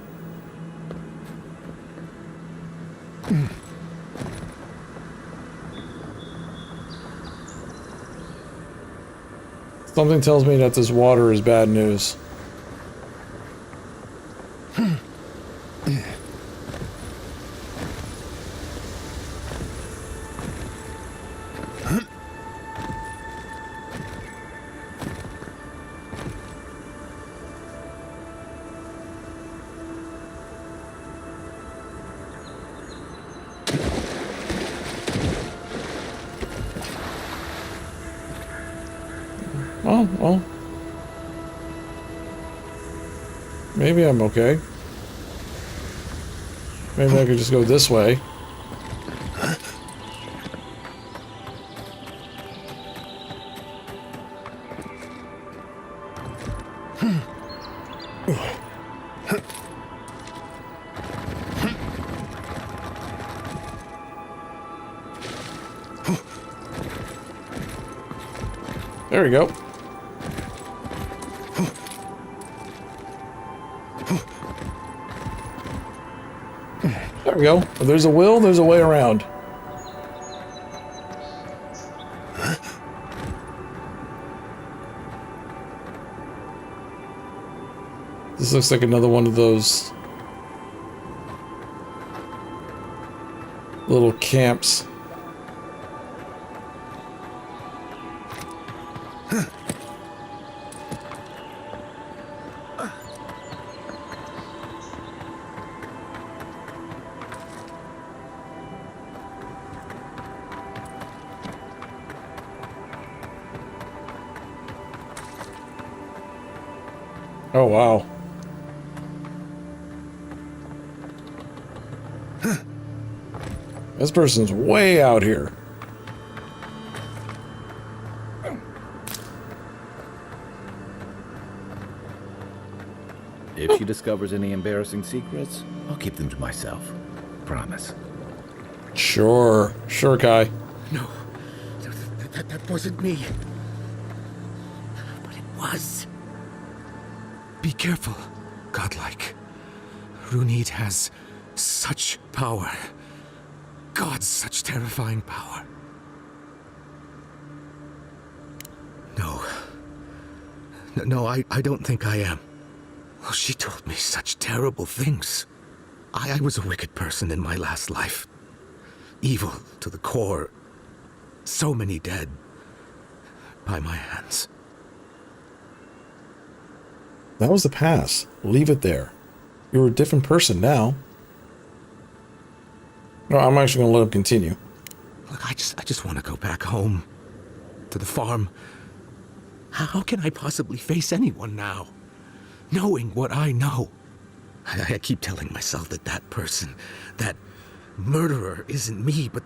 [SPEAKER 1] Something tells me that this water is bad news. Oh, well. Maybe I'm okay. Maybe I could just go this way. There we go. There we go. If there's a will, there's a way around. This looks like another one of those little camps. Oh, wow. This person's way out here.
[SPEAKER 4] If she discovers any embarrassing secrets, I'll keep them to myself. Promise.
[SPEAKER 1] Sure. Sure, Kai.
[SPEAKER 3] No. That wasn't me. But it was.
[SPEAKER 14] Be careful, godlike. Runid has such power. God, such terrifying power. No, I don't think I am. Oh, she told me such terrible things. I was a wicked person in my last life. Evil to the core. So many dead by my hands.
[SPEAKER 1] That was the past. Leave it there. You're a different person now. No, I'm actually going to let him continue.
[SPEAKER 14] Look, I just want to go back home. To the farm. How can I possibly face anyone now? Knowing what I know. I keep telling myself that that person, that murderer isn't me, but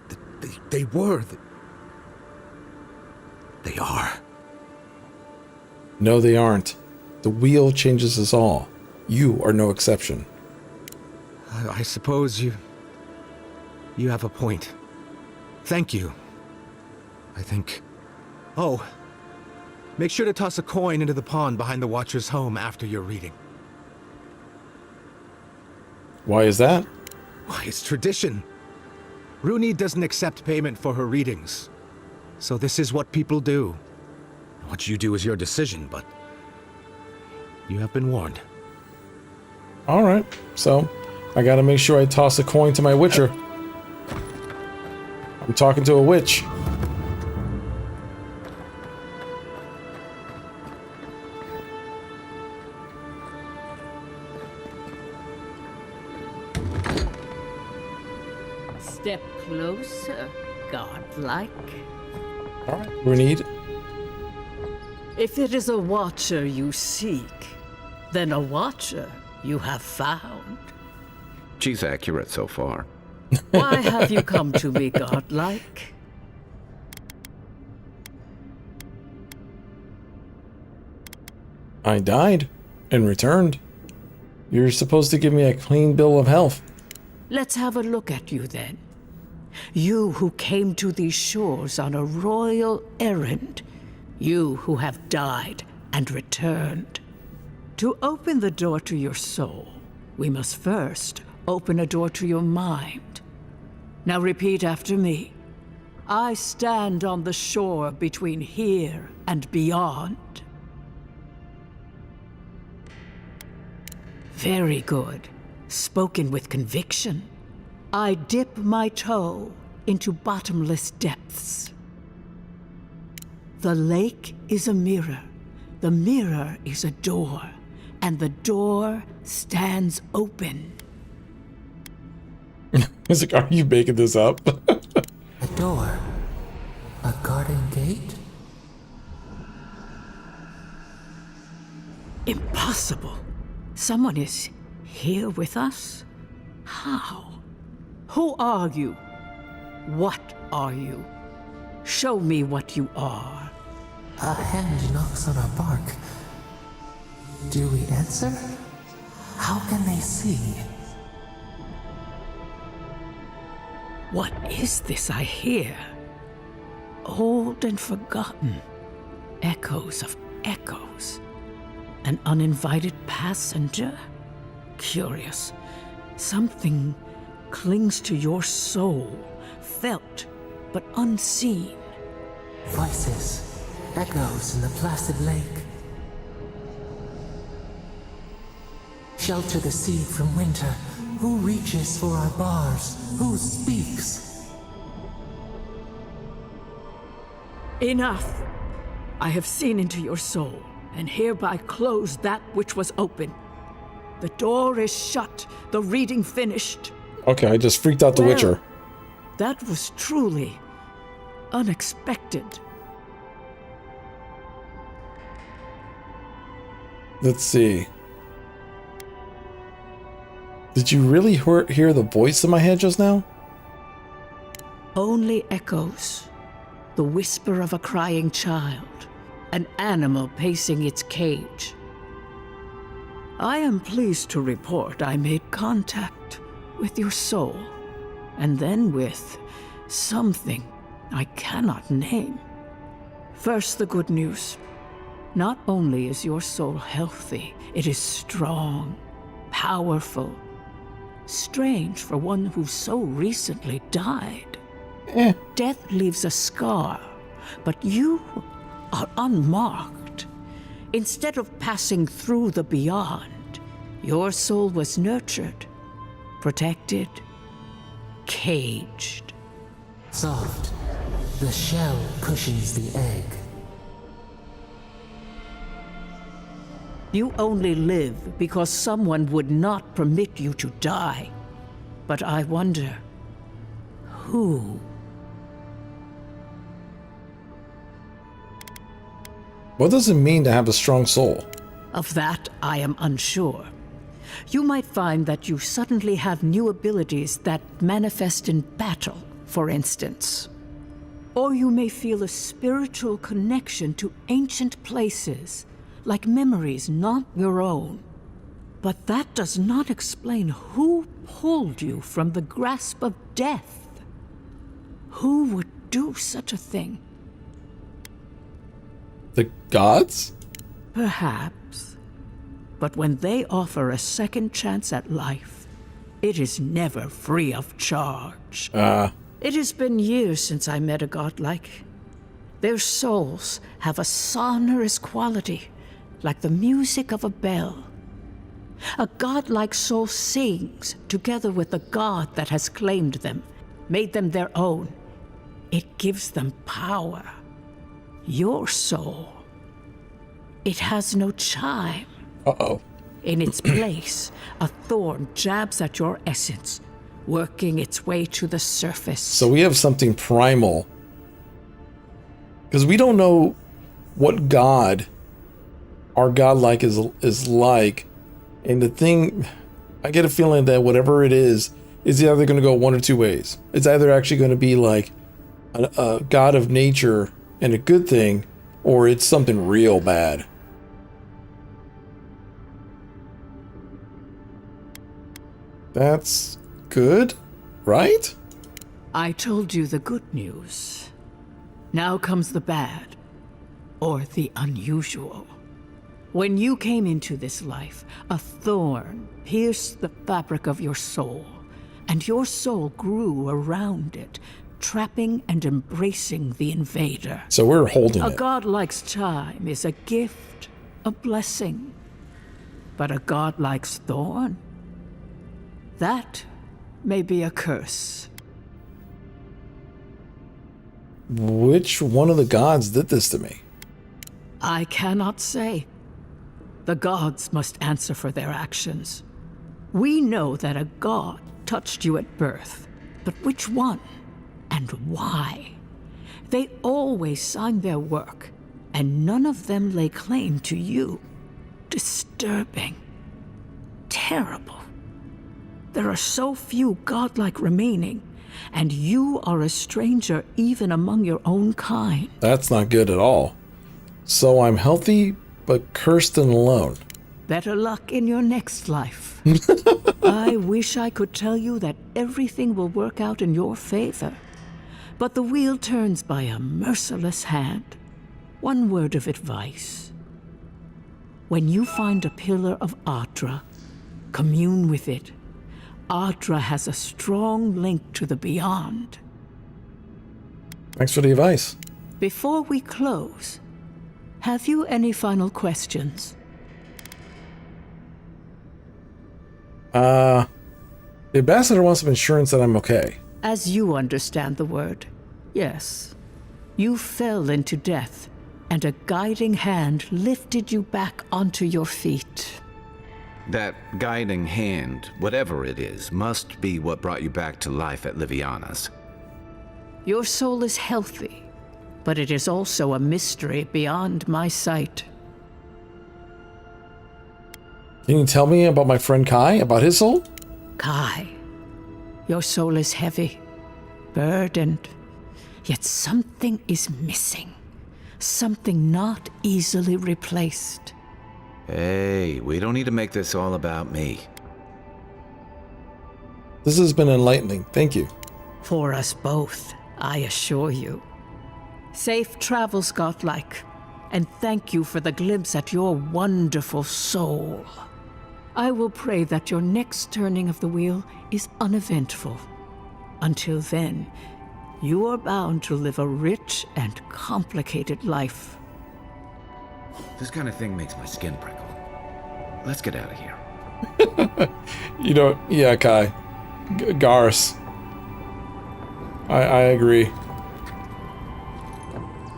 [SPEAKER 14] they were. They are.
[SPEAKER 1] No, they aren't. The wheel changes us all. You are no exception.
[SPEAKER 14] I suppose you have a point. Thank you. I think... Oh, Make sure to toss a coin into the pond behind the Watcher's home after your reading.
[SPEAKER 1] Why is that?
[SPEAKER 14] Why, it's tradition. Rooney doesn't accept payment for her readings. So this is what people do. What you do is your decision, but you have been warned.
[SPEAKER 1] Alright, so I gotta make sure I toss a coin to my witcher. I'm talking to a witch.
[SPEAKER 10] Step closer, godlike.
[SPEAKER 1] Alright, we need.
[SPEAKER 10] If it is a watcher you seek, then a watcher you have found.
[SPEAKER 4] She's accurate so far.
[SPEAKER 10] Why have you come to me, godlike?
[SPEAKER 1] I died and returned. You're supposed to give me a clean bill of health.
[SPEAKER 10] Let's have a look at you then. You who came to these shores on a royal errand. You who have died and returned. To open the door to your soul, we must first open a door to your mind. Now repeat after me. I stand on the shore between here and beyond. Very good. Spoken with conviction. I dip my toe into bottomless depths. The lake is a mirror. The mirror is a door. And the door stands open.
[SPEAKER 1] It's like, are you making this up?
[SPEAKER 16] A door? A garden gate?
[SPEAKER 10] Impossible. Someone is here with us? How? Who are you? What are you? Show me what you are.
[SPEAKER 16] A hand knocks on our bark. Do we answer? How can they see?
[SPEAKER 10] What is this I hear? Old and forgotten. Echoes of echoes. An uninvited passenger? Curious. Something clings to your soul, felt but unseen.
[SPEAKER 16] Voices, echoes in the placid lake. Shelter the seed from winter. Who reaches for our bars? Who speaks?
[SPEAKER 10] Enough! I have seen into your soul, and hereby close that which was open. The door is shut, the reading finished.
[SPEAKER 1] Okay, I just freaked out the witcher.
[SPEAKER 10] That was truly unexpected.
[SPEAKER 1] Let's see. Did you really hear the voice in my head just now?
[SPEAKER 10] Only echoes. The whisper of a crying child. An animal pacing its cage. I am pleased to report I made contact with your soul, and then with something I cannot name. First, the good news. Not only is your soul healthy, it is strong, powerful. Strange for one who so recently died. Death leaves a scar, but you are unmarked. Instead of passing through the beyond, your soul was nurtured, protected, caged.
[SPEAKER 16] Soft. The shell cushions the egg.
[SPEAKER 10] You only live because someone would not permit you to die. But I wonder, who?
[SPEAKER 1] What does it mean to have a strong soul?
[SPEAKER 10] Of that, I am unsure. You might find that you suddenly have new abilities that manifest in battle, for instance. Or you may feel a spiritual connection to ancient places, like memories not your own. But that does not explain who pulled you from the grasp of death. Who would do such a thing?
[SPEAKER 1] The gods?
[SPEAKER 10] Perhaps. But when they offer a second chance at life, it is never free of charge. It has been years since I met a godlike. Their souls have a sonorous quality, like the music of a bell. A godlike soul sings together with the god that has claimed them, made them their own. It gives them power. Your soul, it has no chime.
[SPEAKER 1] Uh-oh.
[SPEAKER 10] In its place, a thorn jabs at your essence, working its way to the surface.
[SPEAKER 1] So we have something primal. Because we don't know what god our godlike is like. And the thing, I get a feeling that whatever it is either going to go one or two ways. It's either actually going to be like a god of nature and a good thing, or it's something real bad. That's good, right?
[SPEAKER 10] I told you the good news. Now comes the bad, or the unusual. When you came into this life, a thorn pierced the fabric of your soul, and your soul grew around it, trapping and embracing the invader.
[SPEAKER 1] So we're holding
[SPEAKER 10] it.
[SPEAKER 1] A
[SPEAKER 10] godlike's chime is a gift, a blessing. But a godlike's thorn? That may be a curse.
[SPEAKER 1] Which one of the gods did this to me?
[SPEAKER 10] I cannot say. The gods must answer for their actions. We know that a god touched you at birth, but which one and why? They always sign their work, and none of them lay claim to you. Disturbing. Terrible. There are so few godlike remaining, and you are a stranger even among your own kind.
[SPEAKER 1] That's not good at all. So I'm healthy, but cursed and alone.
[SPEAKER 10] Better luck in your next life. I wish I could tell you that everything will work out in your favor. But the wheel turns by a merciless hand. One word of advice. When you find a pillar of Atra, commune with it. Atra has a strong link to the beyond.
[SPEAKER 1] Thanks for the advice.
[SPEAKER 10] Before we close, have you any final questions?
[SPEAKER 1] The ambassador wants some insurance that I'm okay.
[SPEAKER 10] As you understand the word, yes. You fell into death, and a guiding hand lifted you back onto your feet.
[SPEAKER 4] That guiding hand, whatever it is, must be what brought you back to life at Liviana's.
[SPEAKER 10] Your soul is healthy, but it is also a mystery beyond my sight.
[SPEAKER 1] Can you tell me about my friend Kai, about his soul?
[SPEAKER 10] Kai, your soul is heavy, burdened, yet something is missing. Something not easily replaced.
[SPEAKER 4] Hey, we don't need to make this all about me.
[SPEAKER 1] This has been enlightening. Thank you.
[SPEAKER 10] For us both, I assure you. Safe travels, godlike, and thank you for the glimpse at your wonderful soul. I will pray that your next turning of the wheel is uneventful. Until then, you are bound to live a rich and complicated life.
[SPEAKER 4] This kind of thing makes my skin prickle. Let's get out of here.
[SPEAKER 1] You know, yeah, Kai. Garrus. I agree.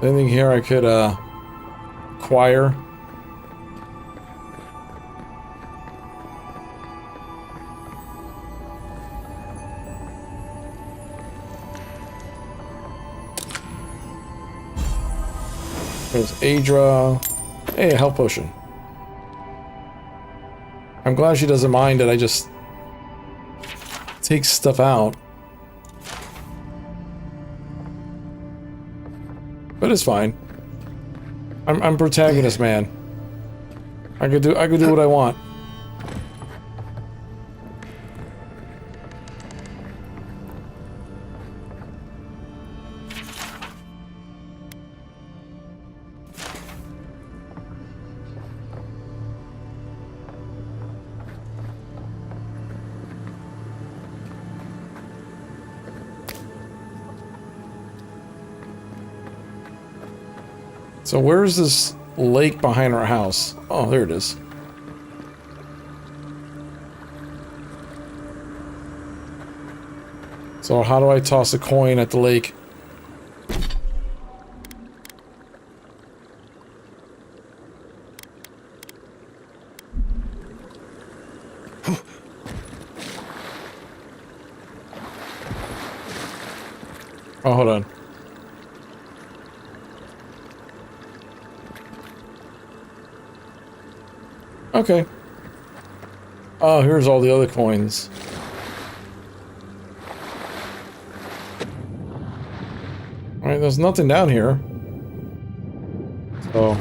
[SPEAKER 1] Anything here I could, acquire? There's Adra. Hey, a health potion. I'm glad she doesn't mind that I just take stuff out. But it's fine. I'm protagonist, man. I could do what I want. So where's this lake behind our house? Oh, there it is. So how do I toss a coin at the lake? Oh, hold on. Okay. Oh, here's all the other coins. Alright, there's nothing down here. So...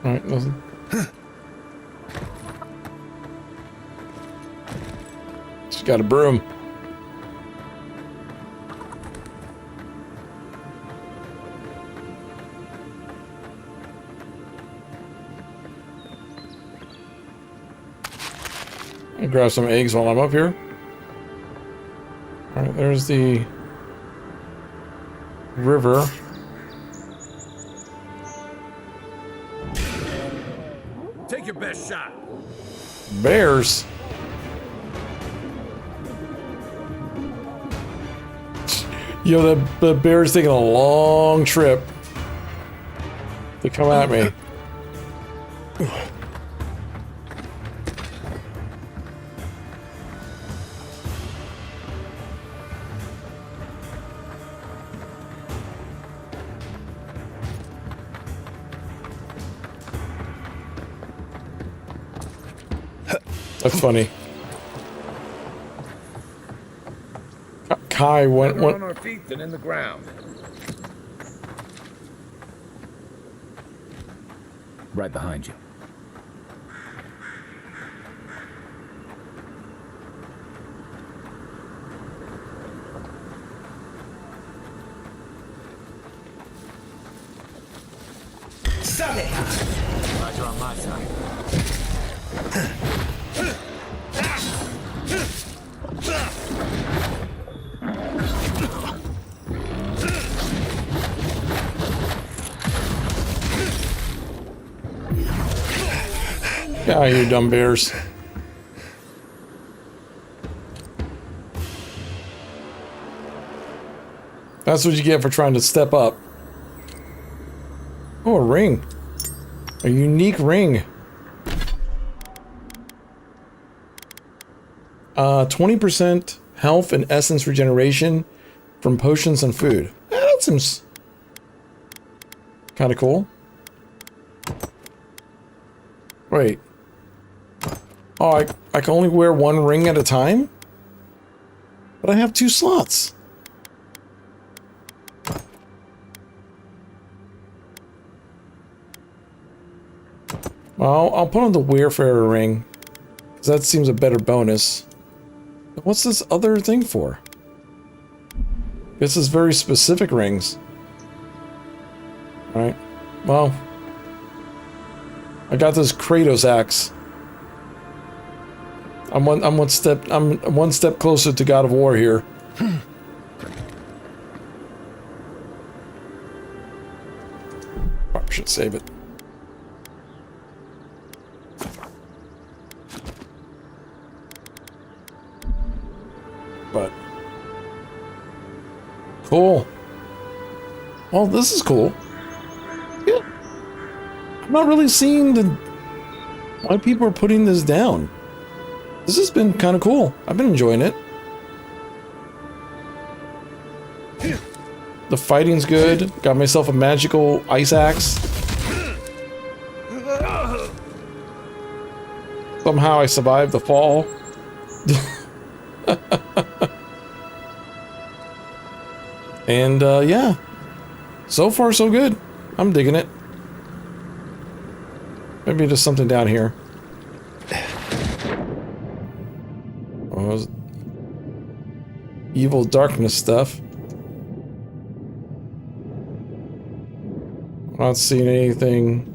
[SPEAKER 1] Alright, nothing. She's got a broom. I'll grab some eggs while I'm up here. Alright, there's the river.
[SPEAKER 18] Take your best shot.
[SPEAKER 1] Bears? Yo, the bear's taking a long trip to come at me. That's funny. Kai went
[SPEAKER 18] on our feet than in the ground. Right behind you.
[SPEAKER 13] Stop it!
[SPEAKER 18] Glad you're on my side.
[SPEAKER 1] Get out of here, dumb bears. That's what you get for trying to step up. Oh, a ring. A unique ring. 20% health and essence regeneration from potions and food. That seems kind of cool. Wait. Oh, I can only wear one ring at a time? But I have 2 slots. Well, I'll put on the Wayfarer ring, because that seems a better bonus. But what's this other thing for? This is very specific rings. Alright. Well, I got this Kratos axe. I'm one step closer to God of War here. Probably should save it. But cool. Well, this is cool. Yeah. I'm not really seeing why people are putting this down. This has been kind of cool. I've been enjoying it. The fighting's good. Got myself a magical ice axe. Somehow I survived the fall. And yeah, so far so good. I'm digging it. Maybe there's something down here. Oh, evil darkness stuff. Not seeing anything.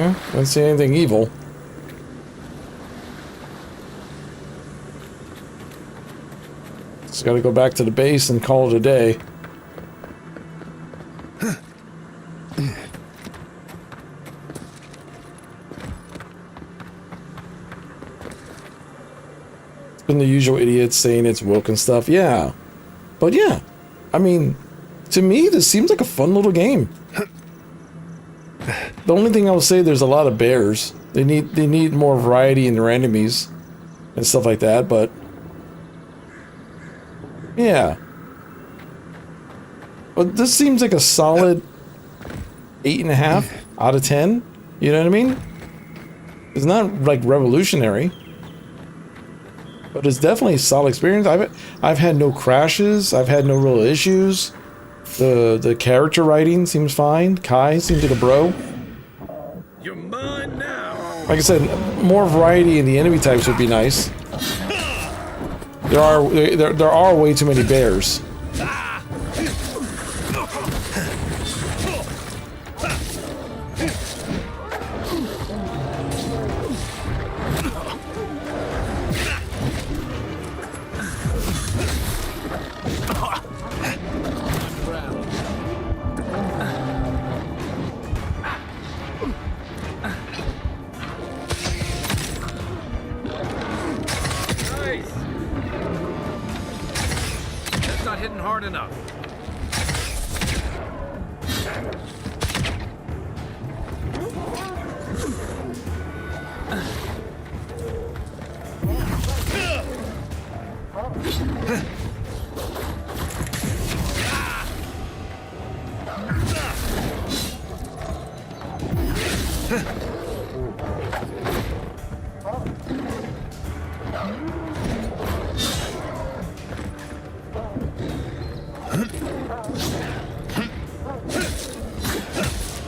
[SPEAKER 1] Yeah, don't see anything evil. Just gotta go back to the base and call it a day. It's been the usual idiots saying it's woke and stuff. Yeah. But yeah. I mean, to me, this seems like a fun little game. The only thing I will say, there's a lot of bears. They need more variety in their enemies and stuff like that, but yeah. But this seems like a solid 8.5 out of 10. You know what I mean? It's not like revolutionary, but it's definitely a solid experience. I've had no crashes. I've had no real issues. The character writing seems fine. Kai seems like a bro.
[SPEAKER 22] You're mine now.
[SPEAKER 1] Like I said, more variety in the enemy types would be nice. There are way too many bears.
[SPEAKER 18] Hitting hard enough.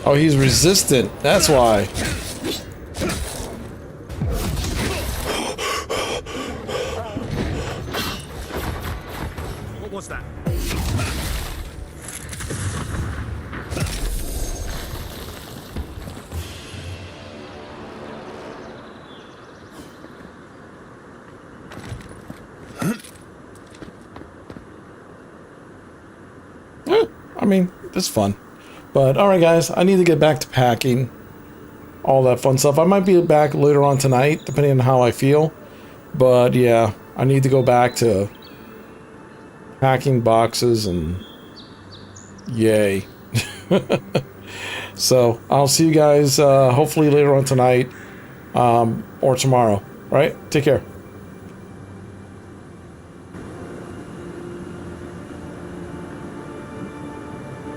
[SPEAKER 1] Oh, he's resistant. That's why.
[SPEAKER 22] What was that?
[SPEAKER 1] I mean, it's fun. But alright guys, I need to get back to packing. All that fun stuff. I might be back later on tonight, depending on how I feel. But yeah, I need to go back to packing boxes and yay. So I'll see you guys hopefully later on tonight or tomorrow. Alright, take care.